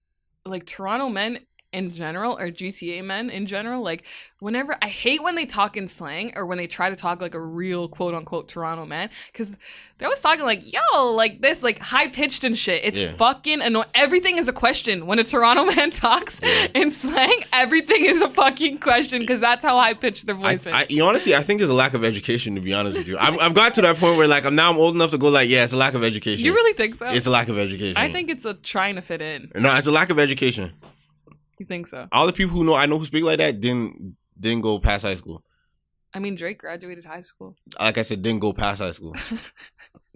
Toronto men in general, or GTA men in general, like whenever, I hate when they talk in slang or when they try to talk like a real quote unquote Toronto man, because they're always talking like, yo, like this, like high pitched and shit. It's fucking annoying. Everything is a question when a Toronto man talks in slang. Everything is a fucking question because that's how high pitched their voice is. Honestly, I think it's a lack of education, to be honest with you. I've got to that point where like I'm old enough to go like, yeah, it's a lack of education. You really think so? It's a lack of education. I think it's a trying to fit in. No, it's a lack of education. You think so? All the people who I know who speak like that didn't go past high school. I mean, Drake graduated high school. Like I said, didn't go past high school.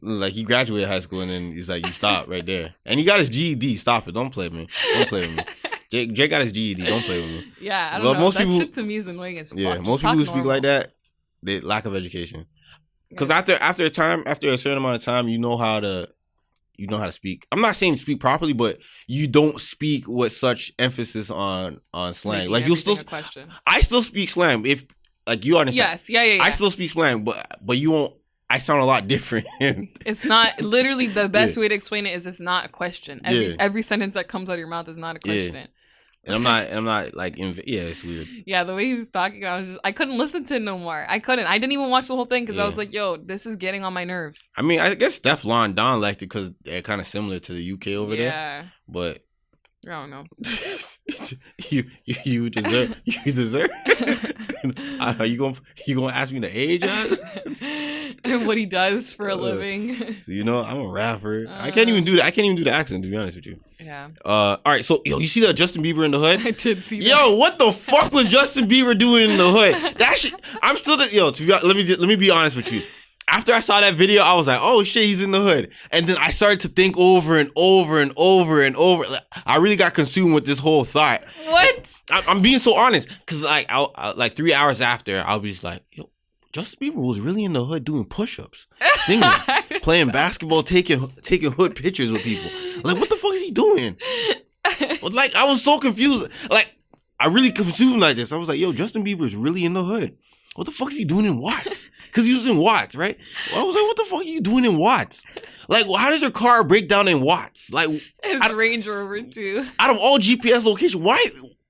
Like he graduated high school and then he's like, you stop right there. And he got his GED. Stop it. Don't play with me. Don't play with me. Jake got his GED. Don't play with me. Yeah, I don't know. Most that shit to me is annoying as fuck. Yeah, most people who speak like that, they lack of education. Because after a certain amount of time, you know how to speak. I'm not saying speak properly, but you don't speak with such emphasis on slang. Making like you'll still I still speak slang if like you understand. Yes, yeah. I still speak slang, but you won't. I sound a lot different. It's not literally the best way to explain it is it's not a question. Every sentence that comes out of your mouth is not a question. Yeah. And I'm not like, it's weird. Yeah, the way he was talking, I couldn't listen to it no more. I didn't even watch the whole thing because I was like, yo, this is getting on my nerves. I mean, I guess Stefflon Don liked it because they're kind of similar to the UK over there. Yeah. But I don't know. you deserve. Are you gonna ask me the age and what he does for a living? So I'm a rapper. I can't even do that. I can't even do the accent, to be honest with you. Yeah. All right. So you see that Justin Bieber in the hood? I did see that. Yo, what the fuck was Justin Bieber doing in the hood? That shit. I'm still let me be honest with you. After I saw that video, I was like, oh shit, he's in the hood. And then I started to think over and over and over and over. I really got consumed with this whole thought. What? I'm being so honest. Because like 3 hours after, I'll be just like, yo, Justin Bieber was really in the hood doing push-ups, singing, playing basketball, taking hood pictures with people. Like, what the fuck is he doing? Like, I was so confused. Like, I really consumed like this. I was like, yo, Justin Bieber is really in the hood. What the fuck is he doing in Watts? Because he was in Watts, right? I was like, what the fuck are you doing in Watts? Like, how does your car break down in Watts? Like, his Range Rover too. Out of all GPS locations, why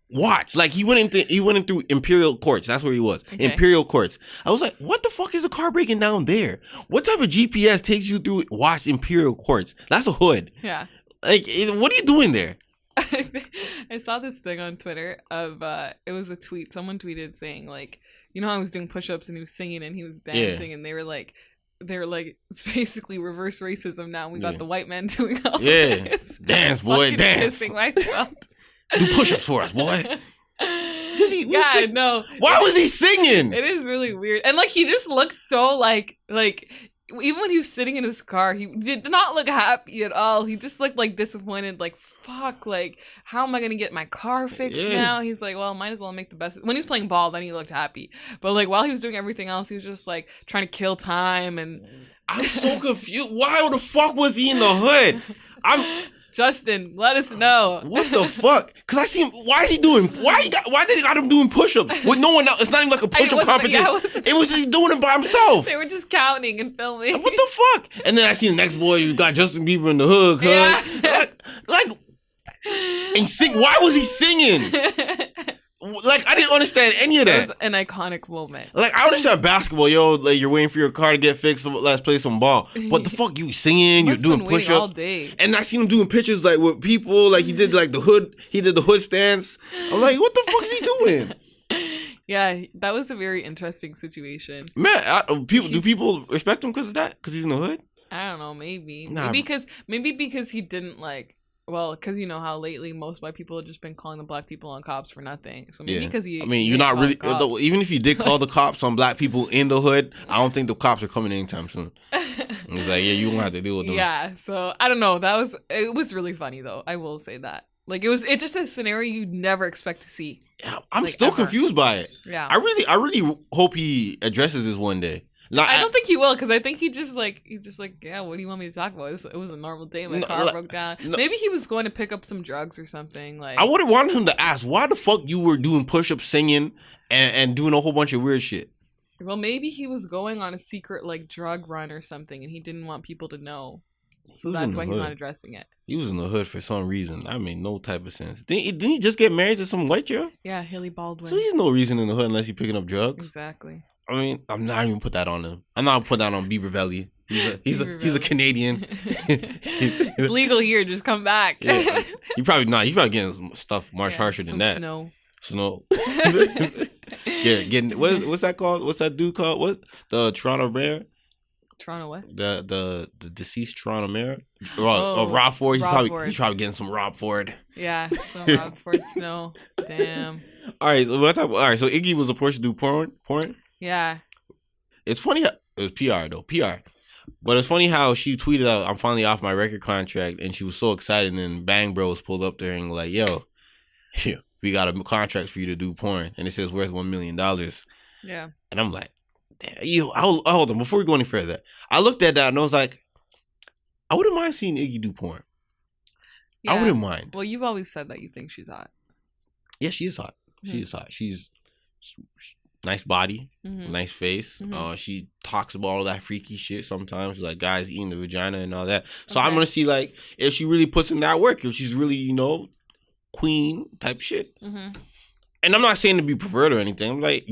Watts? Like, he went in through Imperial Courts. That's where he was. Okay. Imperial Courts. I was like, what the fuck is a car breaking down there? What type of GPS takes you through Watts Imperial Courts? That's a hood. Yeah. Like, what are you doing there? I saw this thing on Twitter of it was a tweet. Someone tweeted saying like, you know how I was doing push-ups and he was singing and he was dancing and they were like it's basically reverse racism now. We got the white man doing all this. Dance, boy, dance. Myself. Do push-ups for us, boy. No. Why was he singing? It is really weird. And like he just looked so like even when he was sitting in his car, he did not look happy at all. He just looked like disappointed, like, fuck, like, how am I gonna get my car fixed now? He's like, well, might as well make the best. When he was playing ball, then he looked happy. But like while he was doing everything else, he was just like trying to kill time. And I'm so confused. Why the fuck was he in the hood? Justin, let us know. What the fuck? Cause I see him. Why is he doing? Why did they got him doing push-ups with no one else? It's not even like a push-up competition. It was he doing it by himself. They were just counting and filming. What the fuck? And then I see the next boy. You got Justin Bieber in the hood. Yeah. like, and sing. Why was he singing? Like, I didn't understand any of that. It was an iconic moment. Like, I understand basketball, yo. Like, you're waiting for your car to get fixed. So let's play some ball. But the fuck, you singing? You're doing push-ups all day. And I seen him doing pictures like with people. Like he did like the hood. He did the hood stance. I'm like, what the fuck is he doing? Yeah, that was a very interesting situation. Man, do people respect him because of that? Because he's in the hood? I don't know. Maybe. Nah. Maybe because he didn't like. Well, because you know how lately most white people have just been calling the black people on cops for nothing. So maybe because he. I mean, you're not really. Even if you did call the cops on black people in the hood, I don't think the cops are coming anytime soon. It's like, yeah, you won't have to deal with them. Yeah. So I don't know. It was really funny though. I will say that. Like it's just a scenario you'd never expect to see. Yeah, I'm like, still confused by it. Yeah. I really hope he addresses this one day. I don't think he will, because I think he's just like, yeah, what do you want me to talk about? It was a normal day. My car broke down. Maybe he was going to pick up some drugs or something. Like, I would have wanted him to ask, why the fuck you were doing push-ups, singing, and doing a whole bunch of weird shit. Well, maybe he was going on a secret like drug run or something, and he didn't want people to know. So that's why he's not addressing it. He was in the hood for some reason. I mean, no type of sense. Didn't he just get married to some white girl? Yeah, Haley Baldwin. So he's no reason in the hood unless he's picking up drugs. Exactly. I mean, I'm not even put that on him. I'm not put that on Bieber Valley. He's a Canadian. It's legal here. Just come back. Yeah. You probably getting some stuff much harsher than that. Snow. Yeah, getting what's that called? What's that dude called? What the Toronto mayor? Toronto what? The deceased Toronto mayor. Rob Ford. He's probably getting some Rob Ford. Yeah, some Rob Ford snow. Damn. All right, so so Iggy was a person to do porn. Yeah. It's funny how it was PR though. PR. But it's funny how she tweeted out, I'm finally off my record contract, and she was so excited, and then Bang Bros pulled up there and like, yo, we got a contract for you to do porn, and it says worth $1 million. Yeah. And I'm like, damn, hold on, before we go any further. I looked at that and I was like, I wouldn't mind seeing Iggy do porn. Yeah. I wouldn't mind. Well, you've always said that you think she's hot. Yeah, she is hot. Mm-hmm. She is hot. She's nice body, nice face. Mm-hmm. She talks about all that freaky shit sometimes, like guys eating the vagina and all that. So I'm gonna see like if she really puts in that work, if she's really queen type shit. Mm-hmm. And I'm not saying to be perverted or anything. I'm like,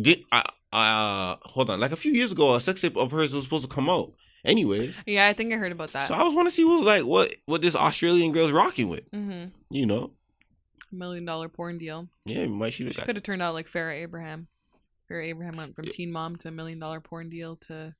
hold on, like a few years ago, a sex tape of hers was supposed to come out. Anyway. Yeah, I think I heard about that. So I was want to see what this Australian girl's rocking with. Mm-hmm. $1 million porn deal. Yeah, she could have turned out like Farrah Abraham. Farrah Abraham went from teen mom to $1 million porn deal to.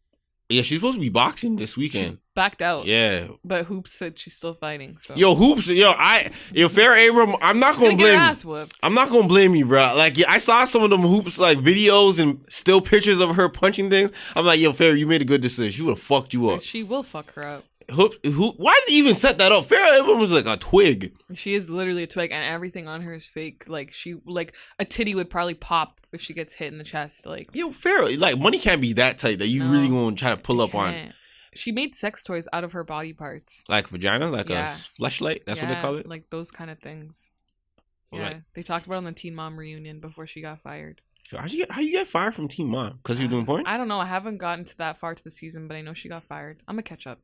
Yeah, she's supposed to be boxing this weekend. She backed out. Yeah. But Hoops said she's still fighting. So. Hoops, Farrah Abraham, I'm not gonna blame you. I'm not gonna blame you, bro. Like, I saw some of them Hoops like videos and still pictures of her punching things. I'm like, Farrah, you made a good decision. She would have fucked you up. She will fuck her up. Why did they even set that up? Farrah Abraham was like a twig. She is literally a twig, and everything on her is fake. Like a titty would probably pop if she gets hit in the chest. Like, Farrah, like money can't be that tight that you really gonna try to pull up on. She made sex toys out of her body parts, like vagina, like a fleshlight. That's what they call it. Like those kind of things. Yeah, they talked about it on the Teen Mom reunion before she got fired. How you get fired from Teen Mom? Because you're doing porn? I don't know. I haven't gotten to that far to the season, but I know she got fired. I'm gonna catch up.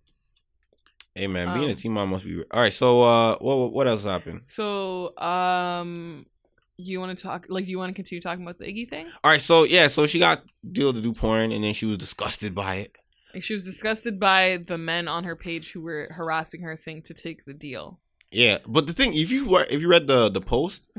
Hey man, being a teen mom must be all right. So, what else happened? So, you want to talk? Like, you want to continue talking about the Iggy thing? All right. So she got deal to do porn, and then she was disgusted by it. Like, she was disgusted by the men on her page who were harassing her, saying to take the deal. Yeah, but the thing, if you read the post,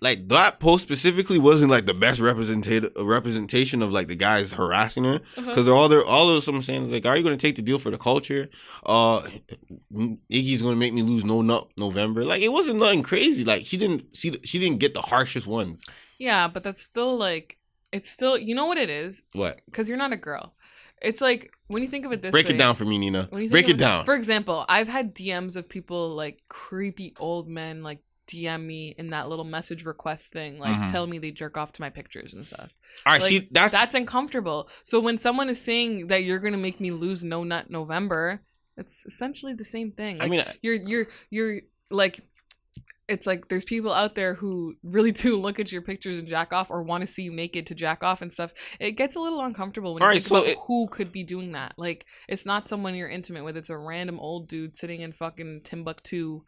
like that post specifically wasn't like the best representation of like the guys harassing her, because all of them saying is like, are you going to take the deal for the culture? Iggy's going to make me lose November. Like, it wasn't nothing crazy. Like, she didn't get the harshest ones. Yeah, but that's still like, it's still, you know what it is? What? Because you're not a girl. it's like when you think of it this Break way, it down for me, Nina. when you think Break of it down. For example, I've had DMs of people like creepy old men like DM me in that little message request thing, like telling me they jerk off to my pictures and stuff. All right, like, see, that's uncomfortable. So when someone is saying that you're gonna make me lose No Nut November, it's essentially the same thing. Like, I mean, you're like, it's like there's people out there who really do look at your pictures and jack off, or want to see you naked to jack off and stuff. It gets a little uncomfortable when you think about who could be doing that. Like, it's not someone you're intimate with. It's a random old dude sitting in fucking Timbuktu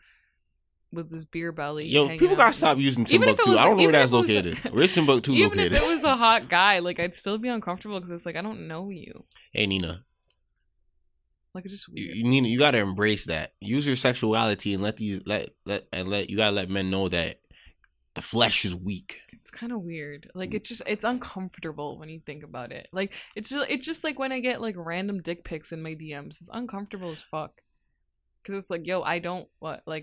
with his beer belly. Yo, people gotta stop using Timbuktu. I don't know where that's located. Where's Timbuktu located? Even if it was a hot guy, like, I'd still be uncomfortable because it's like, I don't know you. Hey, Nina. Like, it's just weird. Nina, you gotta embrace that. Use your sexuality and you gotta let men know that the flesh is weak. It's kind of weird. Like, it's uncomfortable when you think about it. Like, it's just like when I get like random dick pics in my DMs. It's uncomfortable as fuck. Because it's like, yo, I don't,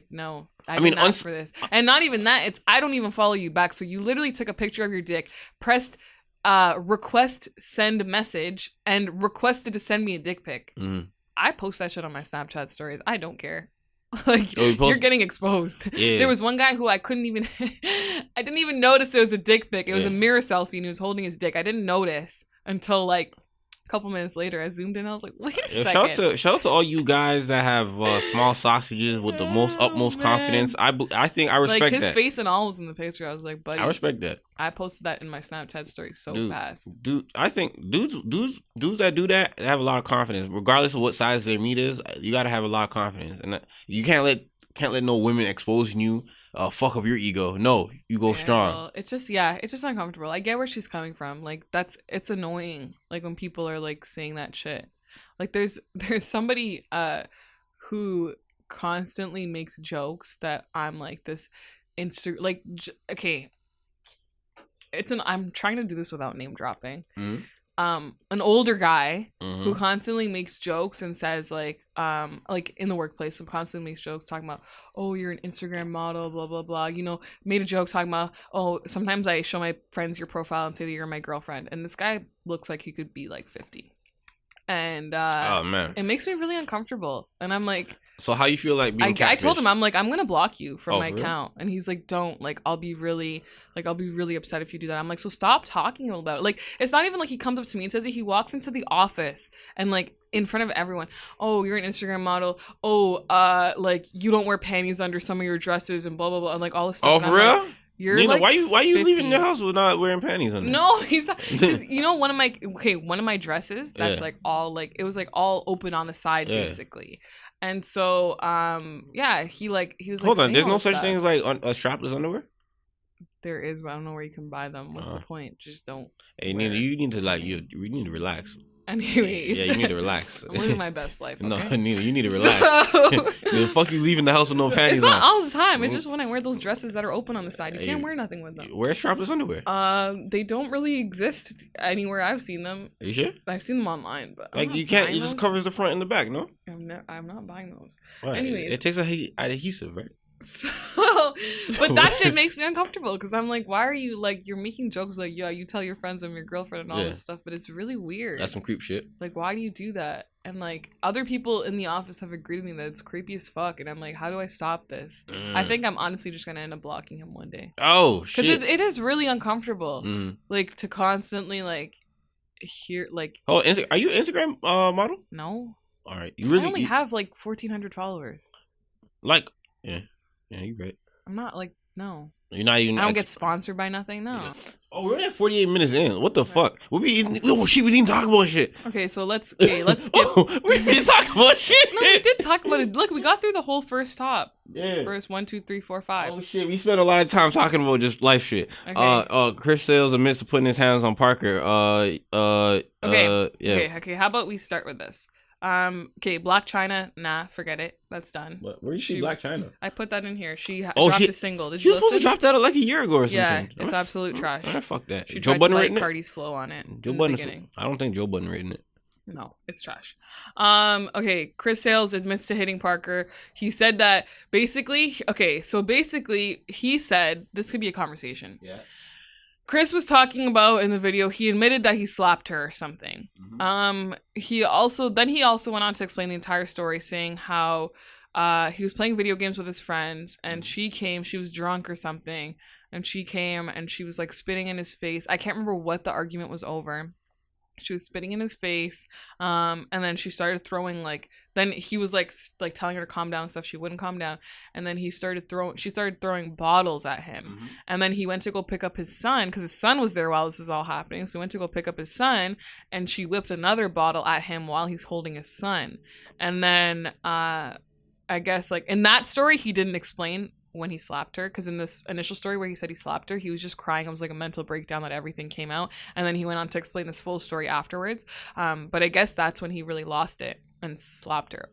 no. I mean, ask for this. And not even that, it's, I don't even follow you back. So you literally took a picture of your dick, pressed request send message, and requested to send me a dick pic. Mm-hmm. I post that shit on my Snapchat stories. I don't care. Like, you're getting exposed. Yeah. There was one guy who I couldn't even, I didn't even notice it was a dick pic. It was a mirror selfie and he was holding his dick. I didn't notice until like a couple minutes later. I zoomed in and I was like, wait a second. Shout out to all you guys that have small sausages with the utmost confidence. I think I respect that. Like, his face and all was in the picture. I was like, buddy. I respect that. I posted that in my Snapchat story fast. Dude, I think dudes that do that have a lot of confidence, regardless of what size their meat is. You gotta have a lot of confidence, and you can't let no women exposing you fuck up your ego. No, you go strong. Well, it's just uncomfortable. I get where she's coming from. Like, it's annoying. Like, when people are like saying that shit. Like, there's somebody who constantly makes jokes that I'm like this okay. I'm trying to do this without name dropping. Mm-hmm. An older guy who constantly makes jokes and says like in the workplace, constantly makes jokes talking about, oh, you're an Instagram model, blah blah blah. You know, made a joke talking about, oh, sometimes I show my friends your profile and say that you're my girlfriend. And this guy looks like he could be like 50. And oh man, it makes me really uncomfortable. And I'm like, so how you feel like being catfished? I told him, I'm like, I'm gonna block you from my account. And he's like, don't. Like, I'll be really upset if you do that. I'm like, so stop talking about it. Like, it's not even like he comes up to me and says it. He walks into the office and like in front of everyone, oh, you're an Instagram model. Oh, like, you don't wear panties under some of your dresses and blah blah blah, and like all this stuff. Oh, for real? Like, you're Nina, like why you 50. leaving the house with not wearing panties under? No, he's you know, one of my dresses that's like all like, it was like all open on the side basically. And so he was like, hold on, there's no such thing as like a strapless underwear? There is, but I don't know where you can buy them. What's the point? Just don't. Hey, Nina, you need to relax. Anyways. Yeah, you need to relax. I'm living my best life. Okay? No, Nina, you need to relax. The fuck you leaving the house with no panties on? It's not all the time. It's just when I wear those dresses that are open on the side. You can't wear nothing with them. Wear strapless underwear. They don't really exist anywhere I've seen them. Are you sure? I've seen them online, but like, you can't. It just covers the front and the back, no? I'm not buying those. Right. Anyways, it takes adhesive, right? So, but that shit makes me uncomfortable because I'm like, why are you like, you're making jokes like, yeah, you tell your friends I'm your girlfriend and all this stuff, but it's really weird. That's some creep shit. Like, why do you do that? And like, other people in the office have agreed with me that it's creepy as fuck, and I'm like, how do I stop this? I think I'm honestly just gonna end up blocking him one day. Oh shit! Because it is really uncomfortable, like, to constantly like hear like. Oh, are you an Instagram model? No. All right, I only have like 1,400 followers. Like, yeah, you're right. I'm not like, no. You're not even. I don't get sponsored by nothing. No. Yeah. Oh, we're at 48 minutes in. What the fuck? We didn't talk about shit. Okay, so let's skip. We didn't talk about shit. No, we did talk about it. Look, we got through the whole first top. Yeah. First 1, 2, 3, 4, 5. Oh shit, we spent a lot of time talking about just life shit. Okay. Chris Sales admits to putting his hands on Parker. Okay. Okay. How about we start with this? Okay, Black China, nah, forget it. That's done. What? Where did she Black China? I put that in here. She dropped a single. Did you listen? She was supposed to drop that like a year ago or something. Yeah, it's absolute trash. Fuck that. She Joe Budden written it? Cardi's flow on it. Joe Budden. I don't think Joe Budden written it. No, it's trash. Okay, Chris Sales admits to hitting Parker. He said that basically, he said, this could be a conversation. Yeah. Chris was talking about in the video, he admitted that he slapped her or something. Mm-hmm. He also went on to explain the entire story, saying how he was playing video games with his friends, and she was drunk or something, and she came and she was like spitting in his face. I can't remember what the argument was over. She was spitting in his face, and then she started throwing then he was like telling her to calm down and stuff. She wouldn't calm down, and then she started throwing bottles at him. Mm-hmm. And then he went to go pick up his son because his son was there while this is all happening. So he went to go pick up his son, and she whipped another bottle at him while he's holding his son. And then I guess in that story he didn't explain when he slapped her, because in this initial story where he said he slapped her, he was just crying. It was like a mental breakdown that everything came out, and then he went on to explain this full story afterwards. But I guess that's when he really lost it and slapped her.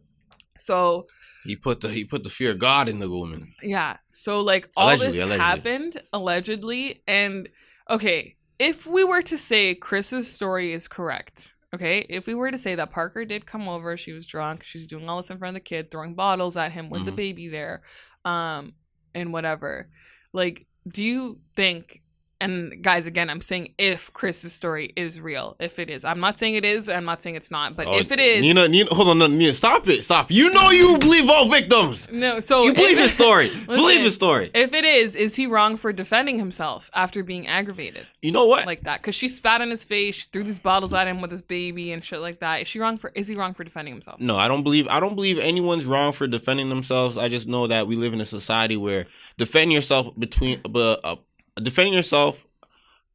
So he put the fear of God in the woman. Yeah. So all this happened allegedly, and okay, if we were to say Chris's story is correct. Okay, if we were to say that Parker did come over, she was drunk, she's doing all this in front of the kid, throwing bottles at him with the baby there, and whatever. Do you think, and guys, again, I'm saying if Chris's story is real, if it is. I'm not saying it is, I'm not saying it's not, but if it is. Nina, hold on, Nina, stop. You know you believe all victims. No, so. You believe his story. Believe his story. If it is he wrong for defending himself after being aggravated? You know what? Like that. Because she spat in his face, she threw these bottles at him with his baby and shit like that. Is he wrong for defending himself? No, I don't believe anyone's wrong for defending themselves. I just know that we live in a society where defending yourself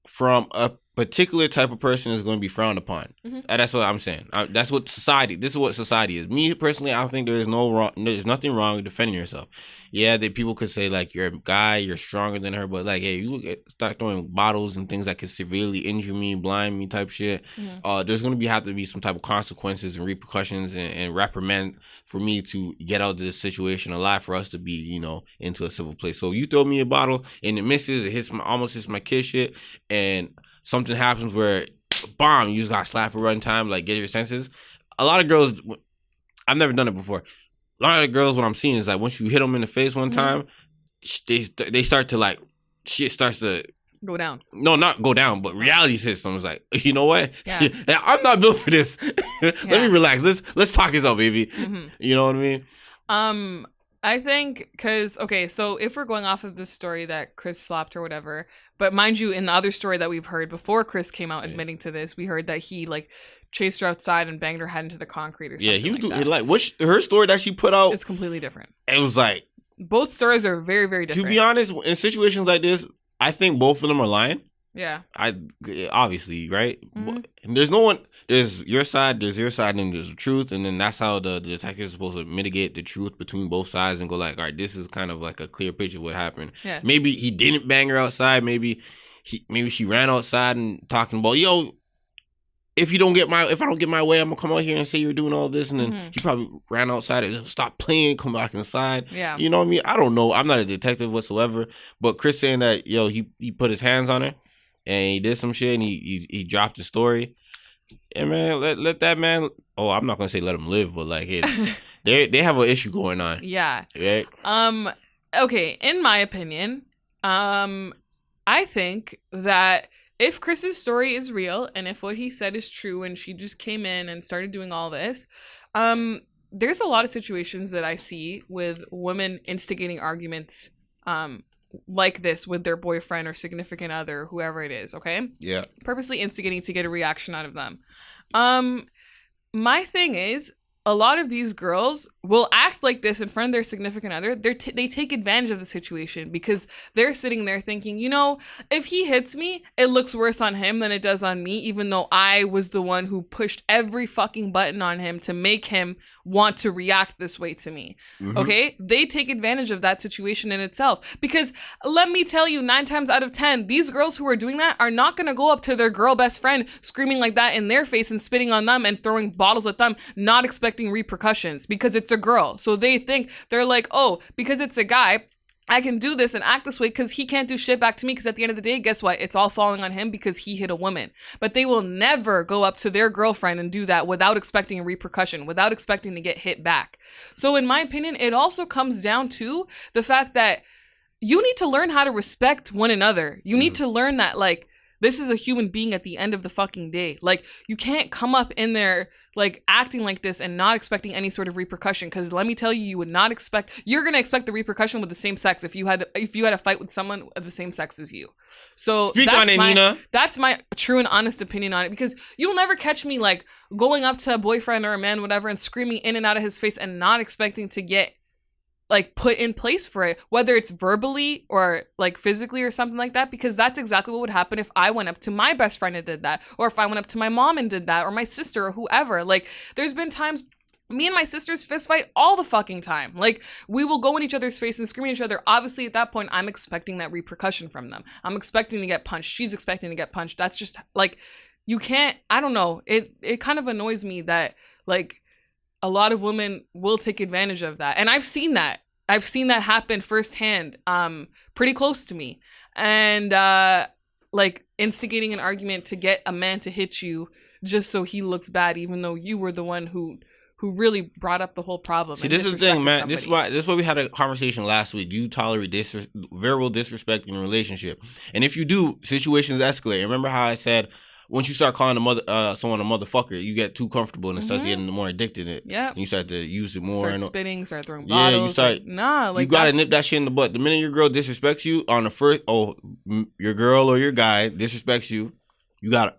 from a particular type of person is going to be frowned upon. Mm-hmm. That's what I'm saying. This is what society is. Me personally, I think there's nothing wrong with defending yourself. Yeah, people could say you're a guy, you're stronger than her, but hey, you start throwing bottles and things that could severely injure me, blind me type shit. Mm-hmm. There's going to have to be some type of consequences and repercussions and reprimand for me to get out of this situation alive, for us to be, into a civil place. So you throw me a bottle and it misses, almost hits my kid shit, and something happens where, bomb, you just got slapped at run time, get your senses. A lot of girls, I've never done it before. A lot of girls, what I'm seeing is once you hit them in the face one time, they start to shit starts to go down. No, not go down, but reality hits them. It's you know what? Yeah. I'm not built for this. Let me relax. Let's talk this out, baby. Mm-hmm. You know what I mean? I think because, okay, so if we're going off of this story that Chris slapped or whatever, but mind you, in the other story that we've heard before Chris came out admitting to this, we heard that he chased her outside and banged her head into the concrete or something. Yeah, he was doing her story that she put out. It's completely different. It was both stories are very, very different. To be honest, in situations like this, I think both of them are lying. Yeah. Obviously, right? Mm-hmm. And there's your side, and there's the truth, and then that's how the detective is supposed to mitigate the truth between both sides and go all right, this is kind of a clear picture of what happened. Yes. Maybe he didn't bang her outside. Maybe she ran outside and talking about, if I don't get my way, I'm gonna come out here and say you're doing all this, and then he probably ran outside and stop playing, come back inside. Yeah. You know what I mean? I don't know. I'm not a detective whatsoever, but Chris saying that he put his hands on her and he did some shit and he dropped the story. Yeah, man, let that man. Oh, I'm not gonna say let him live, but they have an issue going on. Yeah. Right. Okay. In my opinion, I think that if Chris's story is real and if what he said is true and she just came in and started doing all this, there's a lot of situations that I see with women instigating arguments like this with their boyfriend or significant other, whoever it is, okay? Yeah. Purposely instigating to get a reaction out of them. My thing is, a lot of these girls will act like this in front of their significant other. They take advantage of the situation because they're sitting there thinking, if he hits me, it looks worse on him than it does on me, even though I was the one who pushed every fucking button on him to make him want to react this way to me. Mm-hmm. Okay? They take advantage of that situation in itself because let me tell you, 9 times out of 10, these girls who are doing that are not going to go up to their girl best friend screaming like that in their face and spitting on them and throwing bottles at them, not expecting repercussions because it's a girl. So they think, they're like, oh, because it's a guy, I can do this and act this way because he can't do shit back to me because at the end of the day, guess what? It's all falling on him because he hit a woman. But they will never go up to their girlfriend and do that without expecting a repercussion, without expecting to get hit back. So in my opinion, it also comes down to the fact that you need to learn how to respect one another. You need to learn that, like, this is a human being at the end of the fucking day. Like, you can't come up in there, like, acting like this and not expecting any sort of repercussion. Because let me tell you, you would not expect, you're going to expect the repercussion with the same sex if you had a fight with someone of the same sex as you. So Speak on it, Nina. That's my true and honest opinion on it. Because you'll never catch me, like, going up to a boyfriend or a man, whatever, and screaming in and out of his face and not expecting to get, like, put in place for it, whether it's verbally or, like, physically or something like that, because that's exactly what would happen if I went up to my best friend and did that, or if I went up to my mom and did that, or my sister or whoever. Like, there's been times me and my sisters fist fight all the fucking time. Like, we will go in each other's face and scream at each other. Obviously, at that point, I'm expecting that repercussion from them. I'm expecting to get punched. She's expecting to get punched. That's just, like, you can't, I don't know. It kind of annoys me that, like, a lot of women will take advantage of that. And I've seen that. I've seen that happen firsthand, pretty close to me. And, like, instigating an argument to get a man to hit you just so he looks bad, even though you were the one who really brought up the whole problem. See, this is the thing, man. This is why we had a conversation last week. You tolerate verbal disrespect in a relationship. And if you do, situations escalate. Remember how I said, once you start calling someone a motherfucker, you get too comfortable and it starts getting more addicted to it. Yeah. And you start to use it more. Start spitting, start throwing bottles. Yeah, you start. You gotta nip that shit in the butt. The minute your girl disrespects you on the first, your girl or your guy disrespects you, you gotta.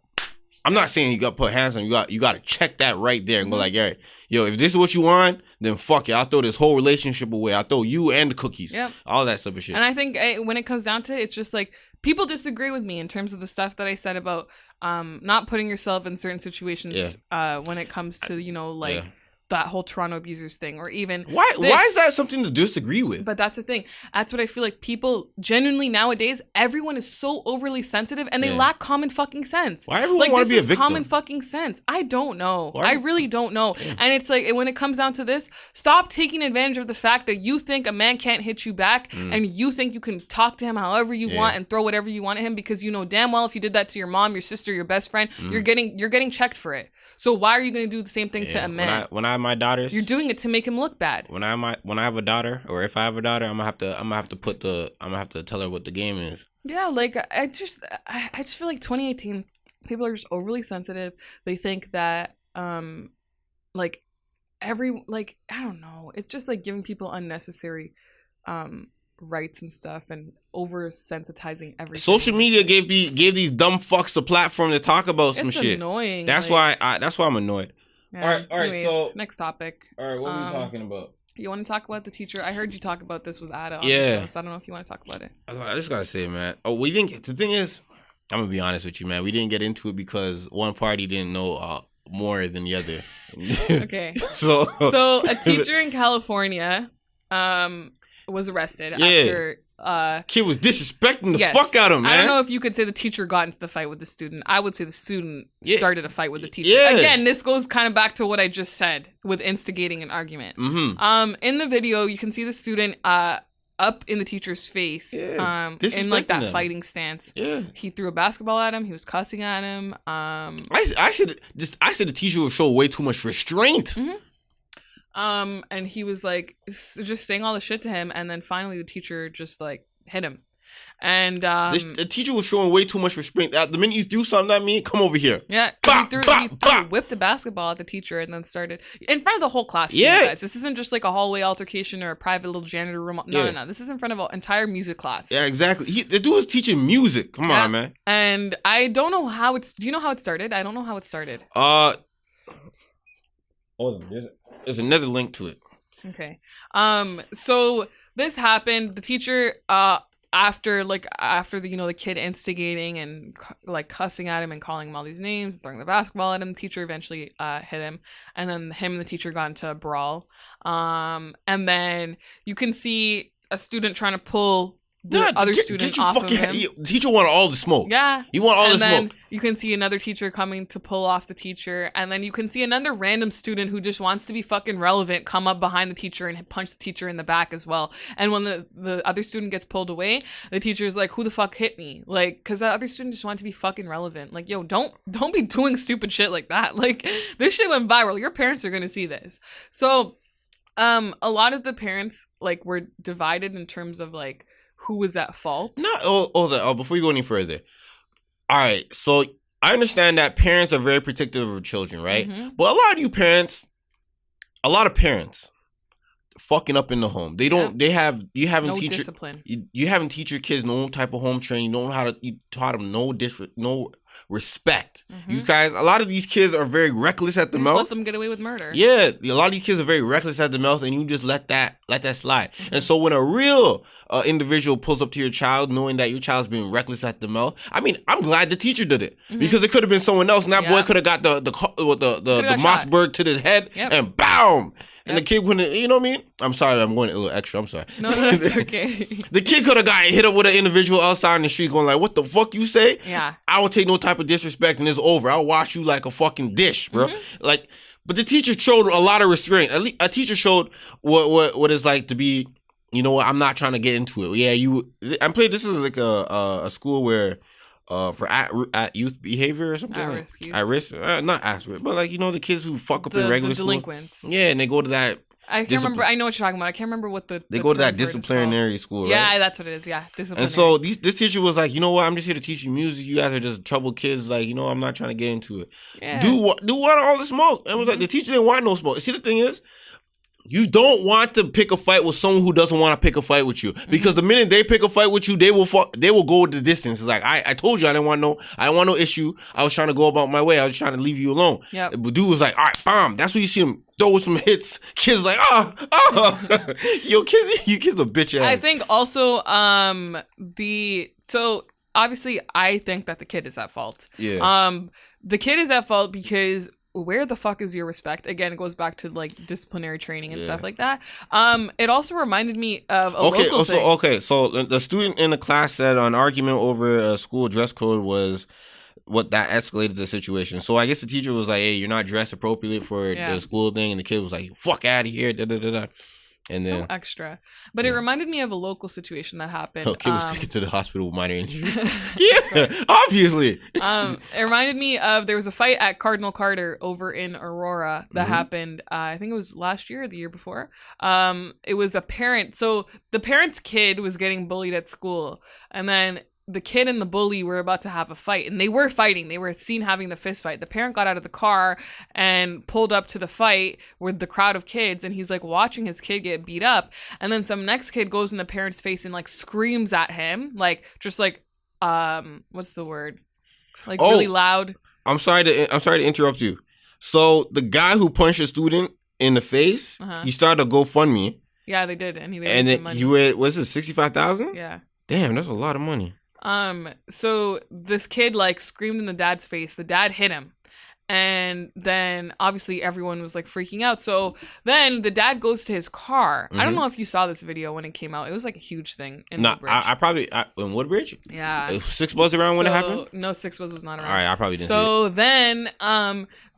I'm not saying you gotta put hands on you. You gotta check that right there and go like, hey, yo, if this is what you want, then fuck it. I'll throw this whole relationship away. I'll throw you and the cookies. Yep. All that stuff of shit. And I think when it comes down to it, it's just like, people disagree with me in terms of the stuff that I said about not putting yourself in certain situations when it comes to, you know, like that whole Toronto abusers thing, or even why is that something to disagree with? But that's the thing. That's what I feel like. People genuinely nowadays, everyone is so overly sensitive and they lack common fucking sense. Why everyone want to be a victim? This is common fucking sense. I don't know. I really don't know. Yeah. And it's like, when it comes down to this, stop taking advantage of the fact that you think a man can't hit you back and you think you can talk to him however you want and throw whatever you want at him, because you know damn well if you did that to your mom, your sister, your best friend, you're getting checked for it. So why are you going to do the same thing to a man? When I have my daughters, you're doing it to make him look bad. When I have a daughter, or if I have a daughter, I'm gonna have to tell her what the game is. Yeah, like I just feel like 2018, people are just overly sensitive. They think that like I don't know, it's just like giving people unnecessary rights and stuff and over sensitizing everything. Social media gave these dumb fucks a platform to talk about some shit. It's annoying. That's why I'm annoyed. Yeah. All right. So next topic. All right, what are we talking about? You want to talk about the teacher? I heard you talk about this with Ada on the show, so I don't know if you want to talk about it. I just gotta say, man. We didn't. The thing is, I'm gonna be honest with you, man. We didn't get into it because one party didn't know more than the other. Okay. So a teacher in California was arrested after kid was disrespecting the fuck out of him, man. I don't know if you could say the teacher got into the fight with the student. I would say the student started a fight with the teacher. Yeah. Again, this goes kind of back to what I just said with instigating an argument. In the video, you can see the student up in the teacher's face in like that fighting stance. Yeah. He threw a basketball at him. He was cussing at him. I said the teacher would show way too much restraint. And he was like just saying all the shit to him, and then finally the teacher just like hit him. And the teacher was showing way too much restraint. The minute you do something at me, come over here. Yeah, he whipped a basketball at the teacher and then started in front of the whole class. Yeah, you guys. This isn't just like a hallway altercation or a private little janitor room. No. This is in front of an entire music class. Yeah, exactly. The dude was teaching music. Come on, man. And I don't know how it's. Do you know how it started? I don't know how it started. Hold on. There's another link to it. Okay. So this happened. The teacher, after the kid instigating and like cussing at him and calling him all these names, throwing the basketball at him, the teacher eventually hit him, and then him and the teacher got into a brawl. And then you can see a student trying to pull the other student off of him. The teacher wanted all the smoke. Yeah. He wanted all the smoke. And then you can see another teacher coming to pull off the teacher. And then you can see another random student who just wants to be fucking relevant come up behind the teacher and punch the teacher in the back as well. And when the other student gets pulled away, the teacher's like, who the fuck hit me? Like, because the other student just wanted to be fucking relevant. Like, yo, don't be doing stupid shit like that. Like, this shit went viral. Your parents are going to see this. So, a lot of the parents, like, were divided in terms of, like, who was at fault. Before you go any further. All right, so I understand that parents are very protective of children, right? Mm-hmm. But a lot of parents fucking up in the home. You haven't discipline. You haven't teach your kids no type of home training. You taught them no respect. Mm-hmm. You guys, a lot of these kids are very reckless at the mouth. Let them get away with murder. Yeah, a lot of these kids are very reckless at the mouth, and you just let that slide. Mm-hmm. And so when a real individual pulls up to your child, knowing that your child's being reckless at the mouth, I mean, I'm glad the teacher did it because it could have been someone else, and that boy could have got the Mossberg to the head, and BAM! And the kid wouldn't, you know what I mean? I'm sorry, I'm going a little extra. I'm sorry. No, that's okay. The kid could have got hit up with an individual outside in the street going like, what the fuck you say? Yeah. I will take no type of disrespect and it's over. I'll wash you like a fucking dish, bro. Mm-hmm. Like, but the teacher showed a lot of restraint. At least a teacher showed what it's like to be, you know what, I'm not trying to get into it. Yeah, this is like a school where for at youth behavior or something. At risk, not at risk, but like, you know, the kids who fuck up in regular school. Delinquents. Yeah, and they go to that. I can't remember. I know what you're talking about. I can't remember what they go to that disciplinary school. Right? Yeah, that's what it is. Yeah, disciplinary. And so this teacher was like, you know what? I'm just here to teach you music. You guys are just troubled kids. Like, you know, I'm not trying to get into it. Yeah. Do want all the smoke? And it was like the teacher didn't want no smoke. See, the thing is, you don't want to pick a fight with someone who doesn't want to pick a fight with you, because the minute they pick a fight with you, they will go the distance. It's like, I told you I didn't want no issue. I was trying to go about my way. I was trying to leave you alone. Yep. But dude was like, all right, bomb. That's what you see him throw some hits. Kids like, yo, you kids a bitch ass. I think also so obviously I think that the kid is at fault. Yeah. The kid is at fault because where the fuck is your respect? Again, it goes back to like disciplinary training and stuff like that. It also reminded me of a local thing. So the student in the class said an argument over a school dress code was what that escalated the situation. So I guess the teacher was like, hey, you're not dressed appropriately for the school thing. And the kid was like, fuck out of here. Da, da, da, da. And then, so extra. But it reminded me of a local situation that happened. Kid was taken to the hospital with minor injuries. Yeah, obviously. It reminded me of, there was a fight at Cardinal Carter over in Aurora that happened, I think it was last year or the year before. It was a parent. So the parent's kid was getting bullied at school. And then the kid and the bully were about to have a fight, and they were fighting. They were seen having the fist fight. The parent got out of the car and pulled up to the fight with the crowd of kids, and he's like watching his kid get beat up. And then some next kid goes in the parent's face and like screams at him, like just like what's the word? Like really loud. I'm sorry to interrupt you. So the guy who punched a student in the face, he started a GoFundMe. Yeah, they did, and he raised some money. Was it $65,000? Yeah. Damn, that's a lot of money. So this kid like screamed in the dad's face. The dad hit him. And then obviously everyone was like freaking out. So then the dad goes to his car. I don't know if you saw this video when it came out. It was like a huge thing in Woodbridge. I probably in Woodbridge? Yeah. 6 was around when it happened? No, 6 was not around. All right, I probably didn't see it. So then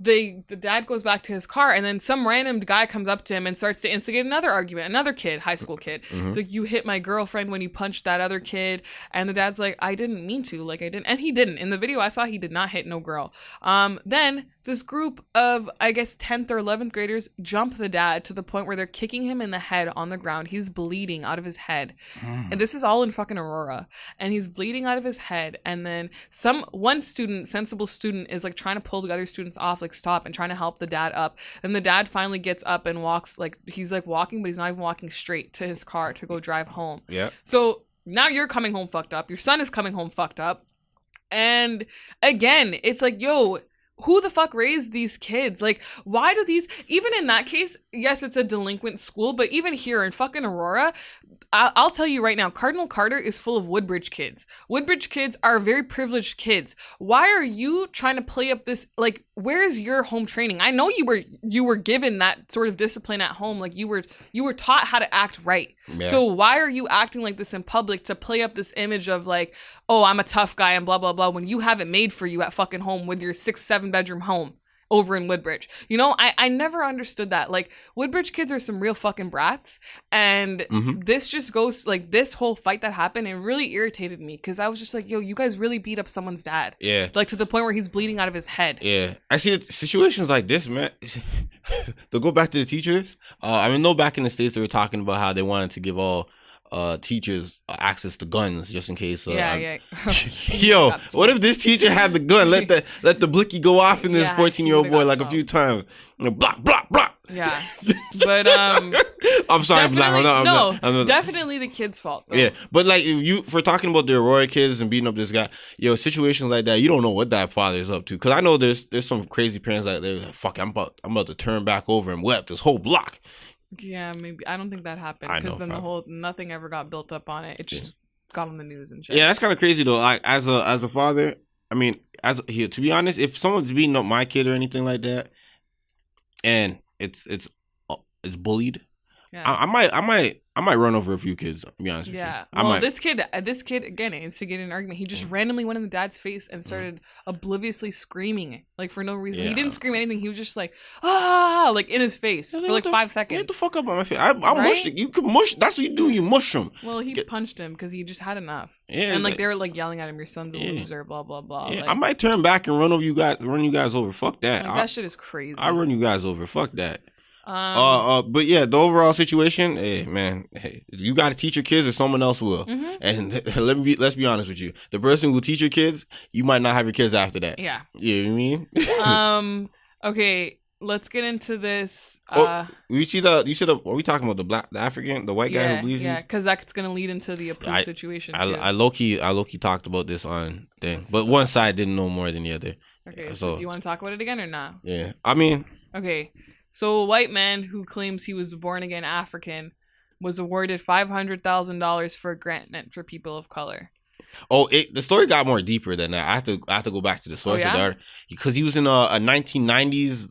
the dad goes back to his car, and then some random guy comes up to him and starts to instigate another argument. Another kid, high school kid. It's like, you hit my girlfriend when you punched that other kid. And the dad's like, I didn't mean to. Like, I didn't. And he didn't. In the video I saw, he did not hit no girl. Then this group of, I guess, 10th or 11th graders jump the dad to the point where they're kicking him in the head on the ground. He's bleeding out of his head. And this is all in fucking Aurora. And he's bleeding out of his head. And then one student, sensible student, is like trying to pull the other students off, like stop, and trying to help the dad up. And the dad finally gets up and walks, like he's like walking, but he's not even walking straight to his car to go drive home. Yeah. So now you're coming home fucked up. Your son is coming home fucked up. And again, it's like, yo, who the fuck raised these kids? Like, why do these, even in that case, yes, it's a delinquent school, but even here in fucking Aurora, I'll tell you right now, Cardinal Carter is full of Woodbridge kids. Woodbridge kids are very privileged kids. Why are you trying to play up this, like, where's your home training? I know you were given that sort of discipline at home. Like, you were taught how to act right. Yeah. So why are you acting like this in public to play up this image of like, oh, I'm a tough guy and blah, blah, blah, when you have it made for you at fucking home with your 6-7 bedroom home over in Woodbridge? You know, I never understood that. Like, Woodbridge kids are some real fucking brats. And this just goes, like, this whole fight that happened, it really irritated me, because I was just like, yo, you guys really beat up someone's dad. Yeah. Like, to the point where he's bleeding out of his head. Yeah. I see situations like this, man. To go back to the teachers, I know back in the States they were talking about how they wanted to give all teachers access to guns just in case. Yeah. Yo, what if this teacher had the gun? Let the blicky go off in this 14-year-old boy like a few times. Block, block, block. Yeah, but I'm sorry, Black. Definitely the kid's fault. Though. Yeah, but like if we're talking about the Aurora kids and beating up this guy, yo, situations like that, you don't know what that father is up to. Because I know there's some crazy parents like they're like, fuck, I'm about to turn back over and whip this whole block. Yeah, maybe I don't think that happened because then nothing ever got built up on it. It just got on the news and shit. Yeah, that's kind of crazy though. Like as a father, I mean, to be honest, if someone's beating up my kid or anything like that, and it's bullied. Yeah. I might run over a few kids. To be honest with you. Yeah. Well, this kid again instigated an argument. He just randomly went in the dad's face and started obliviously screaming like for no reason. Yeah. He didn't scream anything. He was just like like in his face for like 5 seconds. Get the fuck up on my face. I mushed it. You can mush. That's what you do. You mush him. Well, he punched him because he just had enough. Yeah. And like they were like yelling at him, "Your son's a loser," blah blah blah. Yeah. Like, I might turn back and run you guys over. Fuck that. Like, that shit is crazy. I run you guys over. Fuck that. But yeah, the overall situation, hey man, you got to teach your kids or someone else will. Mm-hmm. And let's be honest with you, the person who teach your kids, you might not have your kids after that. Yeah, you know what I mean. Okay, let's get into this. You see are we talking about the white guy who believes? Yeah, because that's gonna lead into the Apu situation too. I low key talked about this on thing, but one side didn't know more than the other. Okay, so do you want to talk about it again or not? Yeah, I mean, okay. So a white man who claims he was born again African was awarded $500,000 for a grant meant for people of color. Oh, the story got more deeper than that. I have to go back to the source of that because he was in a 1990s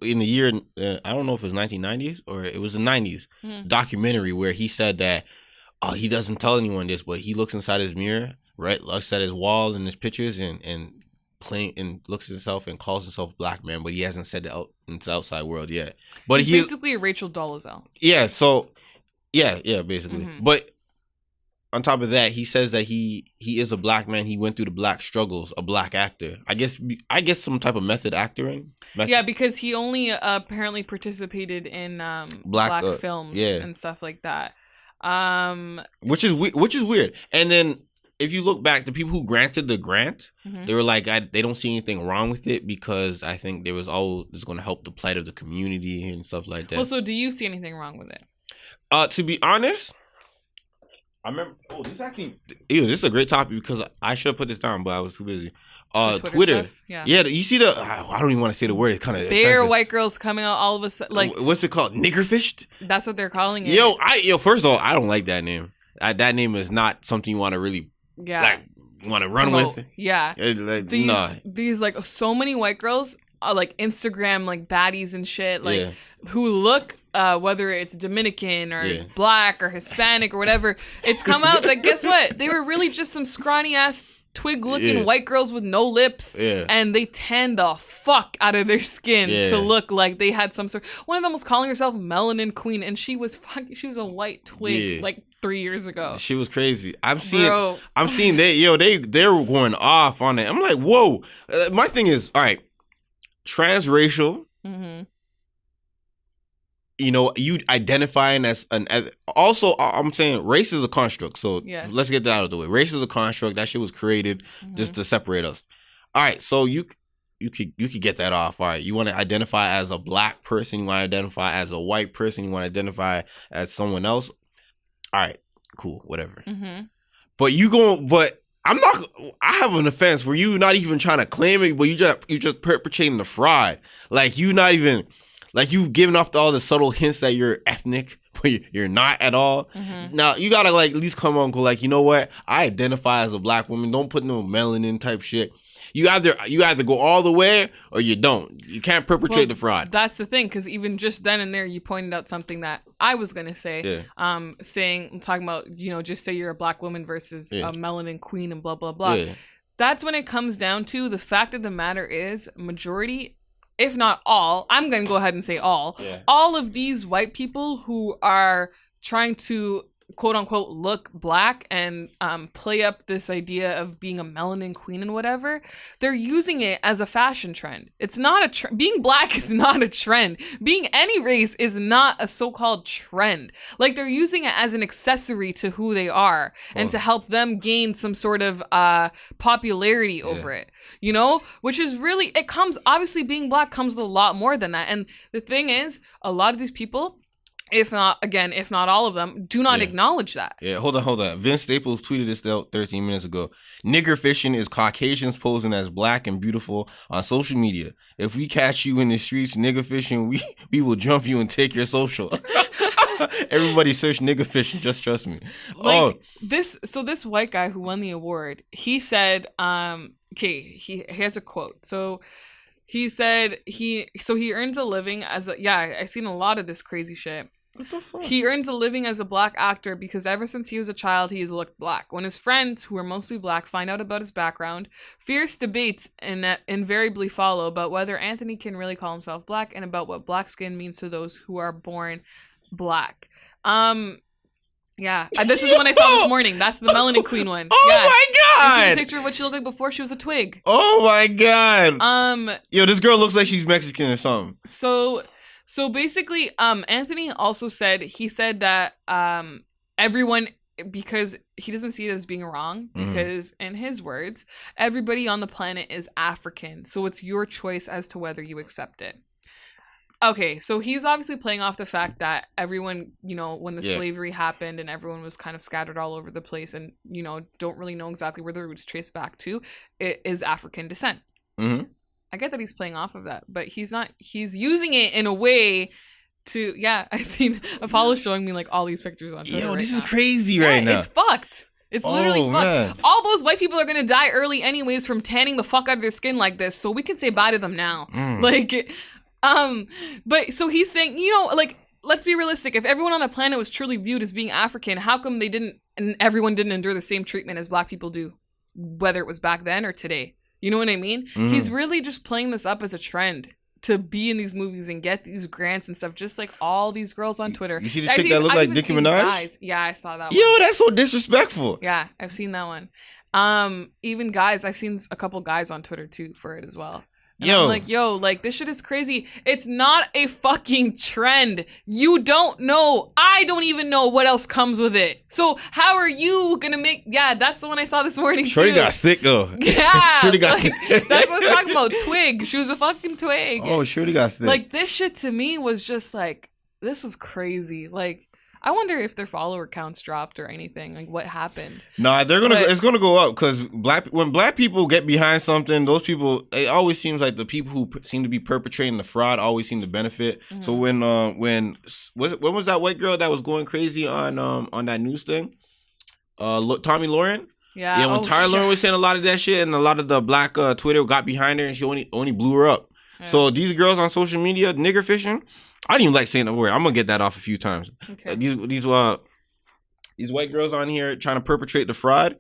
in the year I don't know if it was 1990s or it was the 90s documentary where he said that he doesn't tell anyone this, but he looks inside his mirror, right? Looks at his wall and his pictures and playing and looks at himself and calls himself black man, but he hasn't said it out into the outside world yet. But he's basically a Rachel Dolezal. Yeah, so yeah, basically. Mm-hmm. But on top of that, he says that he is a black man. He went through the black struggles, a black actor. I guess some type of method acting. Yeah, because he only apparently participated in black films and stuff like that. Which is weird. And then if you look back, the people who granted the grant, they were like, they don't see anything wrong with it because I think there was always going to help the plight of the community and stuff like that. Well, so do you see anything wrong with it? To be honest, I remember. Oh, this is a great topic because I should have put this down, but I was too busy. Twitter. Yeah, you see I don't even want to say the word. It's kind of bare white girls coming out all of a sudden. Like, what's it called? Niggerfished? That's what they're calling it. Yo, first of all, I don't like that name. That name is not something you want to really. Yeah, like you want to run with. Yeah, these like so many white girls, like Instagram like baddies and shit, like who look whether it's Dominican or black or Hispanic or whatever. It's come out that guess what? They were really just some scrawny ass twig looking white girls with no lips, and they tan the fuck out of their skin to look like they had some sort. One of them was calling herself Melanin Queen, and she was a white twig like 3 years ago. She was crazy. I'm seeing they're going off on it. I'm like, whoa. My thing is, all right, transracial. Mm-hmm. You know, you identifying as also I'm saying race is a construct. So let's get that out of the way. Race is a construct. That shit was created just to separate us. All right, so you could get that off. All right, you want to identify as a black person. You want to identify as a white person. You want to identify as someone else. All right, cool, whatever. Mm-hmm. But I have an offense where you not even trying to claim it, but you just perpetrating the fraud. Like you not even, like you've given off all the subtle hints that you're ethnic, but you're not at all. Mm-hmm. Now you gotta like at least come on and go like, you know what? I identify as a black woman. Don't put no melanin type shit. You either go all the way or you don't. You can't perpetrate the fraud. That's the thing, because even just then and there, you pointed out something that I was gonna say. Talking about just say you're a black woman versus a melanin queen and blah blah blah. Yeah. That's when it comes down to the fact of the matter is majority, if not all, I'm gonna go ahead and say all of these white people who are trying to quote unquote look black and play up this idea of being a melanin queen and whatever, they're using it as a fashion trend. It's not a being black is not a trend. Being any race is not a so-called trend. Like, they're using it as an accessory to who they are and to help them gain some sort of popularity over it, you know, which is really, it comes, obviously being black comes with a lot more than that. And the thing is, a lot of these people, if not all of them, do not acknowledge that. Yeah, hold on. Vince Staples tweeted this out 13 minutes ago. Nigger fishing is Caucasians posing as black and beautiful on social media. If we catch you in the streets nigger fishing, we will jump you and take your social. Everybody search nigger fishing. Just trust me. Like, this white guy who won the award, he said, he has a quote. So he said he earns a living as I've seen a lot of this crazy shit. What the fuck? He earns a living as a black actor because ever since he was a child, he has looked black. When his friends, who are mostly black, find out about his background, fierce debates invariably follow about whether Anthony can really call himself black and about what black skin means to those who are born black. This is the one I saw this morning. That's the Melanin Queen one. Oh my god! This is a picture of what she looked like before she was a twig. Oh my god! Yo, this girl looks like she's Mexican or something. So basically, Anthony also said that everyone, because he doesn't see it as being wrong, because in his words, everybody on the planet is African. So it's your choice as to whether you accept it. Okay, so he's obviously playing off the fact that everyone, you know, when the slavery happened and everyone was kind of scattered all over the place and, you know, don't really know exactly where their roots trace back to, it is African descent. Mm-hmm. I get that he's playing off of that, but he's using it in a way to, I've seen Apollo showing me like all these pictures on Twitter. Yo, this is crazy right now. It's fucked. It's literally fucked. Man. All those white people are going to die early anyways from tanning the fuck out of their skin like this, so we can say bye to them now. But so he's saying, you know, like, let's be realistic. If everyone on the planet was truly viewed as being African, how come everyone didn't endure the same treatment as black people do, whether it was back then or today? You know what I mean? Mm-hmm. He's really just playing this up as a trend to be in these movies and get these grants and stuff, just like all these girls on Twitter. You see the chick that looked like Nicki Minaj? Guys. Yeah, I saw that one. Yo, that's so disrespectful. Yeah, I've seen that one. Even guys, I've seen a couple guys on Twitter too for it as well. And I'm like, this shit is crazy. It's not a fucking trend. You don't know. I don't even know what else comes with it. So how are you gonna make? Yeah, that's the one I saw this morning too. Shorty got thick though. Yeah, Shorty got thick. That's what I was talking about. Twig. She was a fucking twig. Oh, Shorty got thick. Like, this shit to me was just like, this was crazy. Like, I wonder if their follower counts dropped or anything. Like, what happened? Nah, it's gonna go up because when black people get behind something, those people, it always seems like the people who seem to be perpetrating the fraud always seem to benefit. Mm-hmm. So when was that white girl that was going crazy on that news thing? Tommy Lauren. Yeah. When Tyler Lauren was saying a lot of that shit, and a lot of the black Twitter got behind her, and she only blew her up. Yeah. So these girls on social media, nigger fishing. I didn't even like saying the word. I'm gonna get that off a few times. Okay. These white girls on here trying to perpetrate the fraud.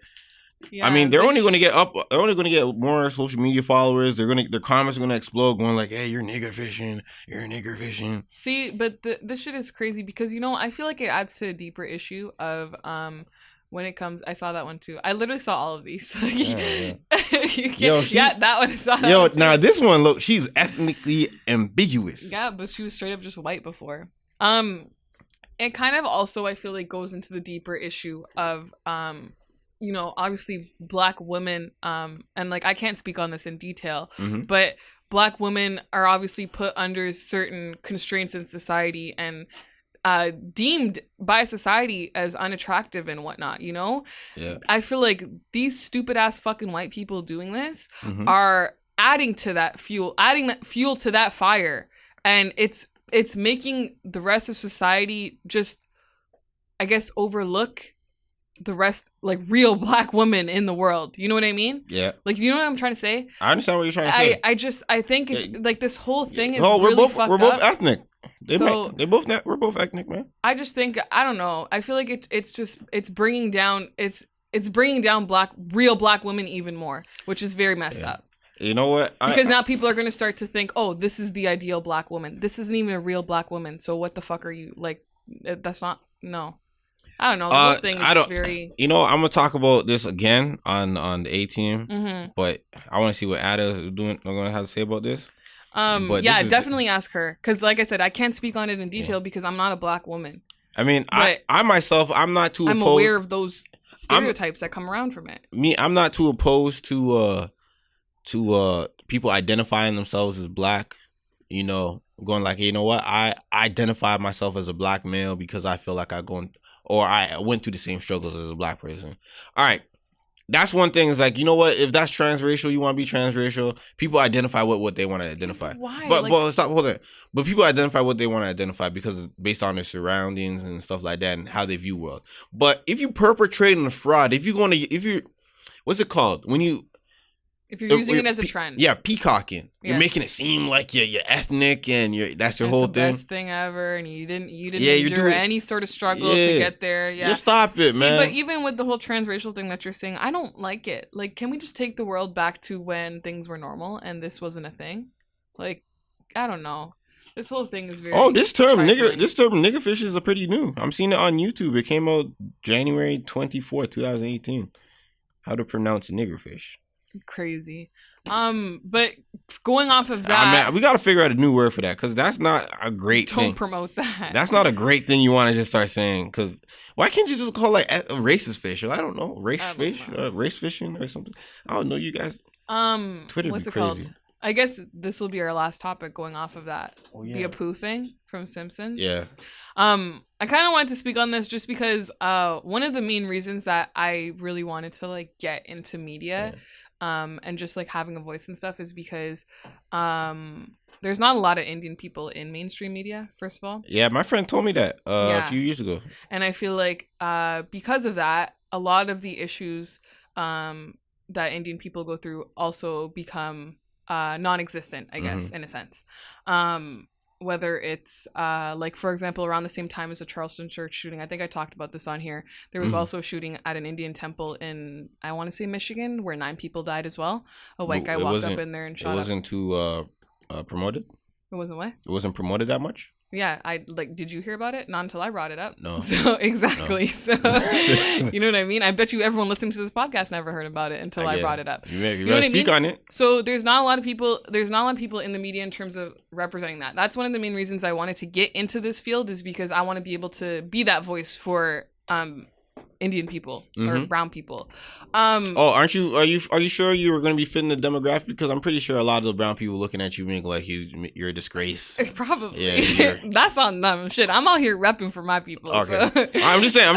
Yeah, I mean, they're only gonna get up. They're only gonna get more social media followers. Their comments are gonna explode, going like, "Hey, you're nigger fishing. You're nigger fishing." See, but this shit is crazy because, you know, I feel like it adds to a deeper issue of when it comes. I saw that one too. I literally saw all of these. That one I saw. Now this one, look, she's ethnically ambiguous. Yeah, but she was straight up just white before. It kind of also, I feel like, goes into the deeper issue of you know, obviously black women, and like, I can't speak on this in detail, but black women are obviously put under certain constraints in society and deemed by society as unattractive and whatnot, you know? Yeah. I feel like these stupid ass fucking white people doing this are adding that fuel to that fire. And it's making the rest of society just, I guess, overlook the rest, like, real black women in the world. You know what I mean? Yeah. Like, you know what I'm trying to say? I understand what you're trying to say. I think it's like this whole thing is really fucked up. We're both ethnic. We're both ethnic, man. I just think, I don't know. I feel like it's bringing down real black women even more, which is very messed up. You know what? Because now people are going to start to think, oh, this is the ideal black woman. This isn't even a real black woman. So what the fuck are you, like? That's not, no. I don't know. The whole thing is just very. You know, I'm gonna talk about this again on the A team, but I want to see what Ada is doing. I'm gonna have to say about this. But yeah, definitely ask her because, like I said, I can't speak on it in detail because I'm not a black woman. I mean, I myself, I'm not too. I'm aware of those stereotypes that come around from it. I'm not too opposed to people identifying themselves as black. You know, going like, you know what, I identify myself as a black male because I feel like I went through the same struggles as a black person. All right. That's one thing is like, you know what, if that's transracial, you want to be transracial, people identify what they want to identify. Why? But stop, hold on. But people identify what they want to identify because it's based on their surroundings and stuff like that and how they view world. But if you perpetrating a fraud, what's it called? If you're using it as a trend. Yeah, peacocking. Yes. You're making it seem like you're ethnic and that's your whole thing. That's the best thing ever, and you didn't endure any sort of struggle to get there. Yeah, just stop it, man. But even with the whole transracial thing that you're saying, I don't like it. Like, can we just take the world back to when things were normal and this wasn't a thing? Like, I don't know. This whole thing is very. Oh, this term niggerfish is pretty new. I'm seeing it on YouTube. It came out January 24th, 2018. How to pronounce niggerfish. Crazy. But going off of that, we got to figure out a new word for that because that's not a great thing. Don't promote that. That's not a great thing you want to just start saying because why can't you just call it like a racist fish or I don't know, race fishing or something? I don't know, you guys. Twitter what's be it crazy. Called? I guess this will be our last topic going off of that. Oh, yeah. The Apu thing from Simpsons. Yeah. I kind of wanted to speak on this just because one of the main reasons that I really wanted to like get into media. Yeah. And just like having a voice and stuff is because there's not a lot of Indian people in mainstream media, first of all. Yeah, my friend told me that a few years ago. And I feel like because of that, a lot of the issues that Indian people go through also become non-existent, I guess, in a sense. Whether it's like, for example, around the same time as the Charleston church shooting, I think I talked about this on here. There was also a shooting at an Indian temple in, I want to say Michigan, where 9 people died as well. A white guy walked up in there and shot up. It wasn't too promoted? It wasn't what? It wasn't promoted that much? Yeah, did you hear about it? Not until I brought it up. No. So, exactly. No. So, you know what I mean? I bet you everyone listening to this podcast never heard about it until I brought it up. You better speak on it. So, there's not a lot of people in the media in terms of representing that. That's one of the main reasons I wanted to get into this field is because I want to be able to be that voice for Indian people or brown people. Are you sure you were going to be fitting the demographic? Because I'm pretty sure a lot of the brown people looking at you being like you're a disgrace. Probably. Yeah, that's on them. Shit, I'm out here repping for my people. Okay. So. I'm just saying.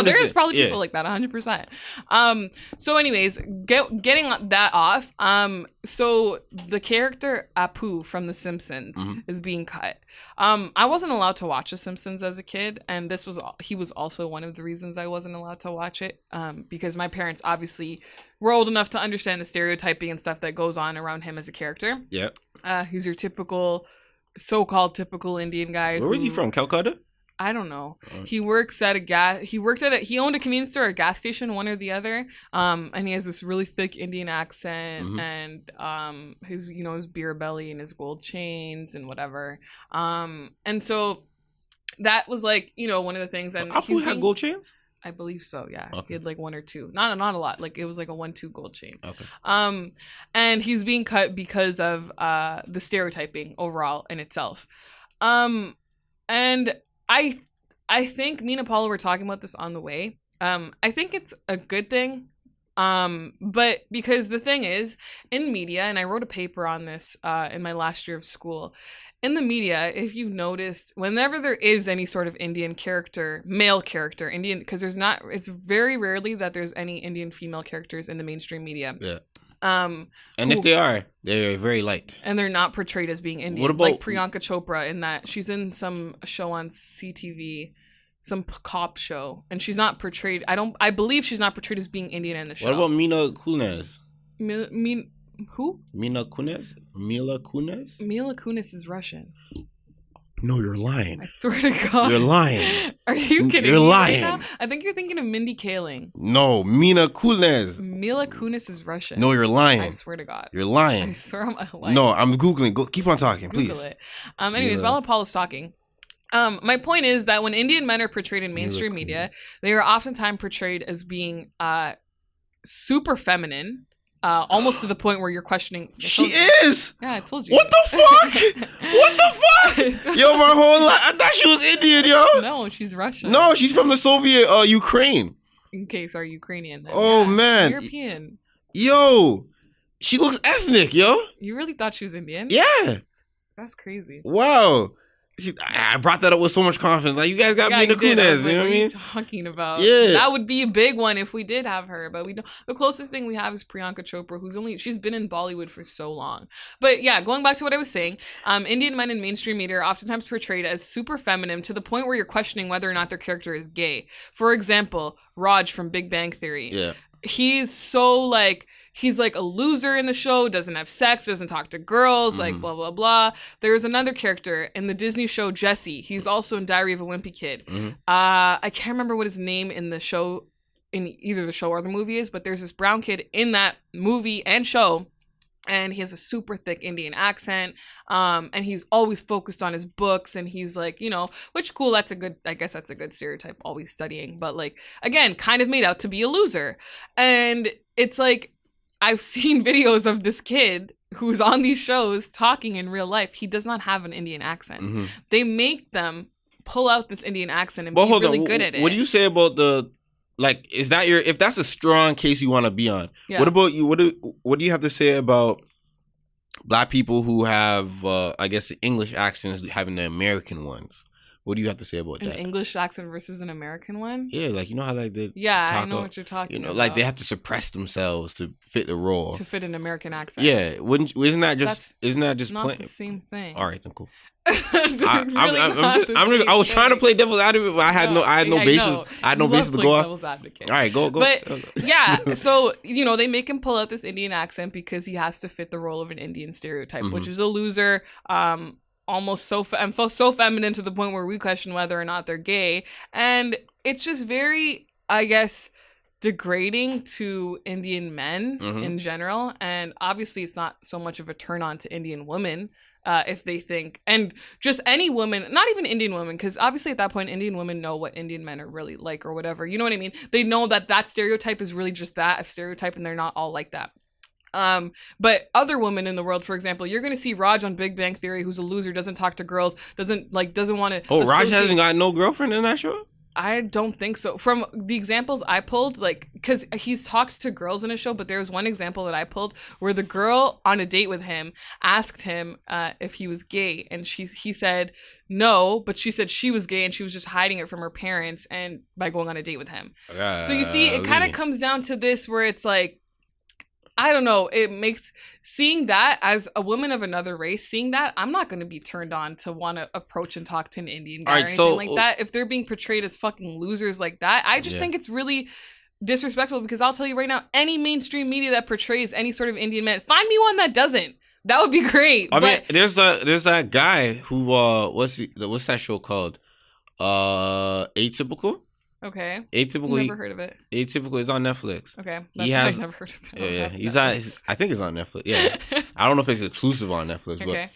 There is probably people like that 100%. So anyways, getting that off. So the character Apu from The Simpsons is being cut. I wasn't allowed to watch The Simpsons as a kid, and he was also one of the reasons I wasn't allowed to watch it, because my parents obviously were old enough to understand the stereotyping and stuff that goes on around him as a character. Yeah. He's your so-called typical Indian guy. Where was he from? Calcutta? I don't know. He owned a convenience store or a gas station, one or the other. And he has this really thick Indian accent and his beer belly and his gold chains and whatever. And so that was like, one of the things. And Apu had gold chains? I believe so, yeah. Okay. He had like 1 or 2. Not a lot. Like it was like a 1-2 gold chain. Okay. And he's being cut because of the stereotyping overall in itself. And I think me and Paula were talking about this on the way. I think it's a good thing. But because the thing is, in media, and I wrote a paper on this in my last year of school, in the media, if you've noticed, whenever there is any sort of Indian character, male character, Indian, because it's very rarely that there's any Indian female characters in the mainstream media. Yeah. And if they are, they're very light. And they're not portrayed as being Indian. What about like Priyanka Chopra in that she's in some show on CTV, some cop show, and she's not portrayed. I believe she's not portrayed as being Indian in the show. What about Mila Kunis? Who? Mila Kunis? Mila Kunis? Mila Kunis is Russian. No, you're lying. I swear to God. You're lying. Are you kidding me? You're lying. Right now? I think you're thinking of Mindy Kaling. No, Mila Kunis. Mila Kunis is Russian. No, you're lying. I swear to God. You're lying. I swear I'm lying. No, I'm Googling. Keep on talking, please. Google it. Anyways, while Apollo's talking, My point is that when Indian men are portrayed in mainstream media, they are oftentimes portrayed as being super feminine, almost to the point where you're questioning. She is. Yeah, I told you. What the fuck? What the fuck? Yo, my whole life, I thought she was Indian, yo. No, she's Russian. No, she's from the Soviet Ukraine. Okay, sorry, Ukrainian. Then. Oh, man. European. Yo, she looks ethnic, yo. You really thought she was Indian? Yeah. That's crazy. Wow. I brought that up with so much confidence. Like, you guys got me in the Kunes, you know what I mean? What are you talking about? Yeah. That would be a big one if we did have her, but we don't. The closest thing we have is Priyanka Chopra, she's been in Bollywood for so long. But yeah, going back to what I was saying, Indian men in mainstream media are oftentimes portrayed as super feminine to the point where you're questioning whether or not their character is gay. For example, Raj from Big Bang Theory. Yeah. He's so like... He's like a loser in the show, doesn't have sex, doesn't talk to girls, like blah, blah, blah. There's another character in the Disney show, Jesse. He's also in Diary of a Wimpy Kid. I can't remember what his name in the show, in either the show or the movie is, but there's this brown kid in that movie and show, and he has a super thick Indian accent, and he's always focused on his books, and he's like, which cool, I guess that's a good stereotype, always studying, but like, again, kind of made out to be a loser. And it's like, I've seen videos of this kid who's on these shows talking in real life. He does not have an Indian accent. They make them pull out this Indian accent and be really good at it. What do you say about is that if that's a strong case you want to be on, what about you? What do you have to say about Black people who have, I guess, the English accents having the American ones? What do you have to say about that? An English accent versus an American one? Yeah, like, you know how like they I know what you're talking about. Like they have to suppress themselves to fit the role. To fit an American accent. Yeah, isn't that just not the same thing. All right, then cool. I was trying to play devil's advocate, but I had no basis. I had no basis to go off. Devil's advocate. All right, go. But yeah, so they make him pull out this Indian accent because he has to fit the role of an Indian stereotype, which is a loser. Almost so feminine to the point where we question whether or not they're gay, and it's just very, I guess, degrading to Indian men in general. And obviously, it's not so much of a turn on to Indian women if they think, and just any woman, not even Indian women, because obviously at that point, Indian women know what Indian men are really like or whatever. You know what I mean? They know that stereotype is really just that, a stereotype, and they're not all like that. But other women in the world, for example, you're going to see Raj on Big Bang Theory, who's a loser, doesn't talk to girls, doesn't want to. Oh, Raj hasn't got no girlfriend in that show? I don't think so. From the examples I pulled, because he's talked to girls in his show, but there was one example that I pulled where the girl on a date with him asked him if he was gay, and he said no, but she said she was gay and she was just hiding it from her parents and by going on a date with him. So you see, it kind of comes down to this where it's like, I don't know, it makes, seeing that as a woman of another race, seeing that, I'm not going to be turned on to want to approach and talk to an Indian guy or anything like that. If they're being portrayed as fucking losers like that, I just think it's really disrespectful, because I'll tell you right now, any mainstream media that portrays any sort of Indian man, find me one that doesn't. That would be great. I mean, there's that guy who, what's that show called? Atypical? Okay. Atypical. Never heard of it. Atypical is on Netflix. Okay. I've never heard of it. Yeah. I think it's on Netflix. Yeah. I don't know if it's exclusive on Netflix,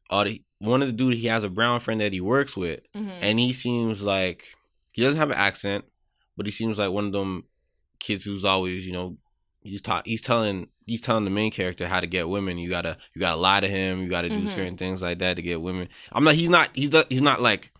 but one of the dude, he has a brown friend that he works with, and he seems like he doesn't have an accent, but he seems like one of them kids who's always, he's telling the main character how to get women. You gotta lie to him. You gotta do certain things like that to get women. He's not like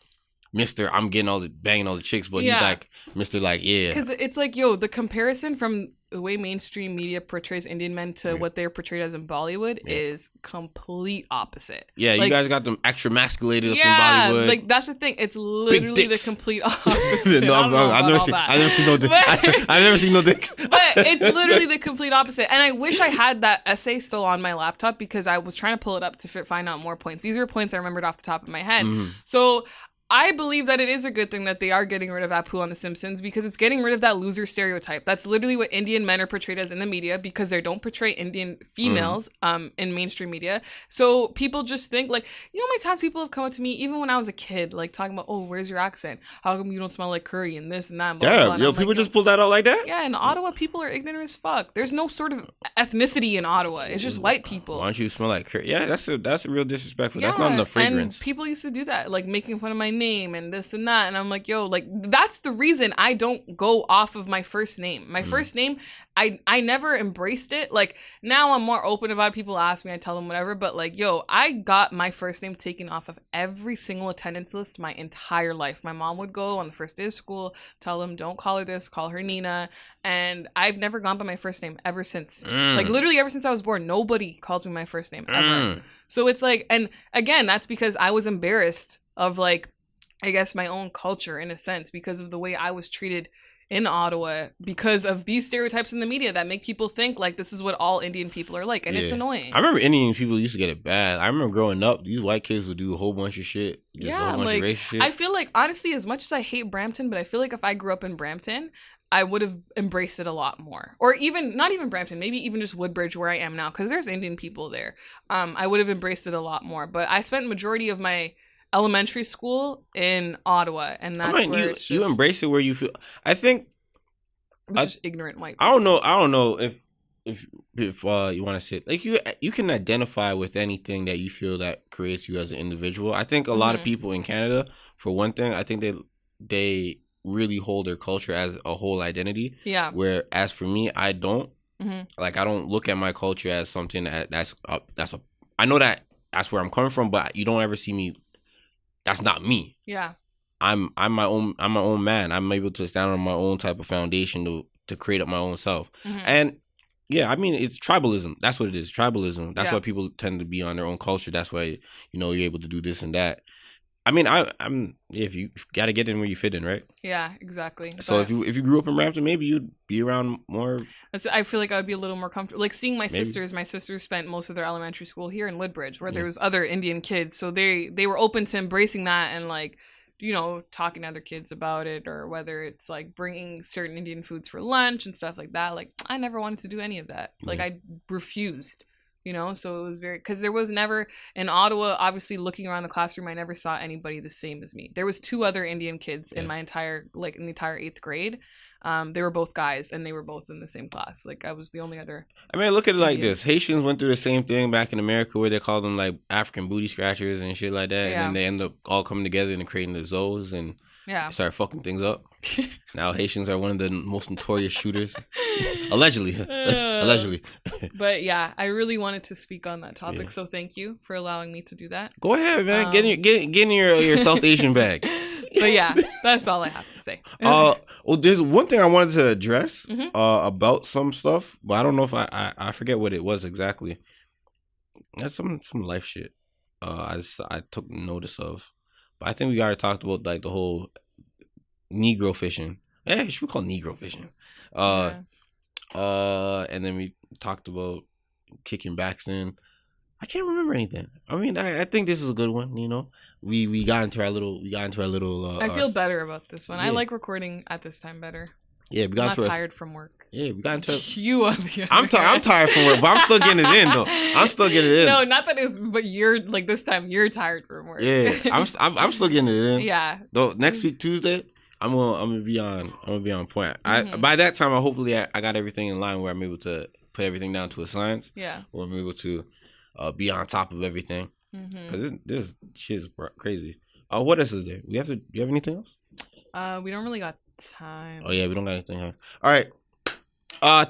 Mr. I'm banging all the chicks, but he's like Mr. like, yeah. Because it's like, the comparison from the way mainstream media portrays Indian men to what they're portrayed as in Bollywood is complete opposite. Yeah, you guys got them extra masculated up in Bollywood. Like that's the thing. It's literally the complete opposite. I've never seen no dick. I've never seen no dick. But it's literally the complete opposite. And I wish I had that essay still on my laptop, because I was trying to pull it up to find out more points. These are points I remembered off the top of my head. So I believe that it is a good thing that they are getting rid of Apu on The Simpsons, because it's getting rid of that loser stereotype. That's literally what Indian men are portrayed as in the media, because they don't portray Indian females in mainstream media. So people just think, like, how many times people have come up to me, even when I was a kid, like talking about, oh, where's your accent? How come you don't smell like curry and this and that? And blah, blah, blah. People just pull that out like that? Yeah, in Ottawa, people are ignorant as fuck. There's no sort of ethnicity in Ottawa. It's just white people. Why don't you smell like curry? Yeah, that's a real disrespectful. That's not enough fragrance. And people used to do that, like making fun of my name and this and that. And I'm like, yo, like, that's the reason I don't go off of my first name. My first name, I never embraced it. Like, now I'm more open about it. People ask me, I tell them whatever. But, like, yo, I got my first name taken off of every single attendance list my entire life. My mom would go on the first day of school, tell them, don't call her this, call her Nina. And I've never gone by my first name ever since. Like, literally ever since I was born, nobody calls me my first name ever. So it's like, and again, that's because I was embarrassed of, like, I guess my own culture in a sense, because of the way I was treated in Ottawa, because of these stereotypes in the media that make people think like this is what all Indian people are like, and it's annoying. I remember Indian people used to get it bad. I remember growing up, these white kids would do a whole bunch of shit, a whole bunch of racist shit. I feel like, honestly, as much as I hate Brampton, but I feel like if I grew up in Brampton, I would have embraced it a lot more. Or even, not even Brampton, maybe even just Woodbridge where I am now, because there's Indian people there. I would have embraced it a lot more. But I spent majority of my elementary school in Ottawa, and that's where it's just... You embrace it where you feel... I think... It's just ignorant white people. I don't know if you want to say, like, you can identify with anything that you feel that creates you as an individual. I think a lot of people in Canada, for one thing, I think they really hold their culture as a whole identity. Yeah. Whereas for me, I don't. Like, I don't look at my culture as something that's I know that that's where I'm coming from, but you don't ever see me. That's not me. Yeah. I'm my own man. I'm able to stand on my own type of foundation to create up my own self. And yeah, I mean, it's tribalism. That's what it is. Tribalism. That's why people tend to be on their own culture. That's why, you're able to do this and that. I mean, I'm if you got to get in where you fit in, right? Yeah, exactly. So if you grew up in Brampton, maybe you'd be around more. I feel like I would be a little more comfortable. Like, seeing my sisters. My sisters spent most of their elementary school here in Woodbridge, where there was other Indian kids. So they were open to embracing that and, like, talking to other kids about it, or whether it's like bringing certain Indian foods for lunch and stuff like that. Like, I never wanted to do any of that. Like, I refused, so it was because there was never in Ottawa, obviously looking around the classroom, I never saw anybody the same as me. There was 2 other Indian kids in my entire, like, in the entire 8th grade. They were both guys, and they were both in the same class. Like, I was the only other. I mean, look at it like this. Haitians went through the same thing back in America, where they called them, like, African booty scratchers and shit like that. And then they end up all coming together and creating the Zoes and start fucking things up. Now Haitians are one of the most notorious shooters. Allegedly. Allegedly. But yeah, I really wanted to speak on that topic, so thank you for allowing me to do that. Go ahead, man. Get in your South Asian bag. But yeah, that's all I have to say. Well, there's one thing I wanted to address about some stuff, but I don't know if I forget what it was exactly. That's some life shit. I took notice of, but I think we already talked about, like, the whole Negro fishing. Yeah, it should be called Negro fishing. And then we talked about kicking backs in. I can't remember anything. I mean, I think this is a good one. We got into our little. I feel better about this one. Yeah. I like recording at this time better. Yeah, we got into. I'm not tired from work. Yeah, we got into. You on the other I'm tired from work, but I'm still getting it in though. I'm still getting it in. No, not that it was, but you're like this time you're tired from work. Yeah, I'm still getting it in. Yeah. Though next week Tuesday, I'm gonna be on point. By that time, hopefully I got everything in line where I'm able to put everything down to a science. Yeah. Where I'm able to be on top of everything. Because this shit is crazy. What else is there? Do you have anything else? We don't really got time. Oh yeah, we don't got anything. Huh? All right.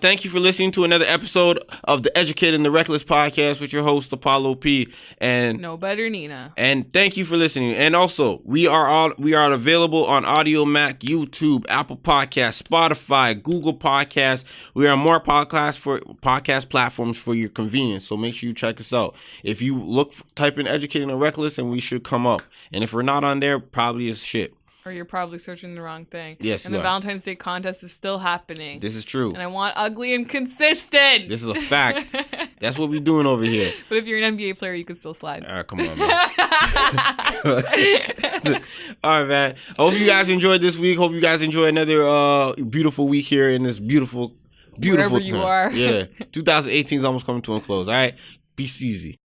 Thank you for listening to another episode of the Educated and the Reckless podcast with your host Apollo P and No Better Nina. And thank you for listening. And also, we are available on Audio Mac, YouTube, Apple Podcasts, Spotify, Google Podcasts. We are on more podcast platforms for your convenience. So make sure you check us out. If you type in Educated and Reckless, and we should come up. And if we're not on there, probably is shit. Or you're probably searching the wrong thing. Yes, and the Valentine's Day contest is still happening. This is true. And I want ugly and consistent. This is a fact. That's what we're doing over here. But if you're an NBA player, you can still slide. All right, come on, man. All right, man. I hope you guys enjoyed this week. Hope you guys enjoy another beautiful week here in this beautiful wherever you are. Yeah. 2018 is almost coming to a close. All right. Be easy.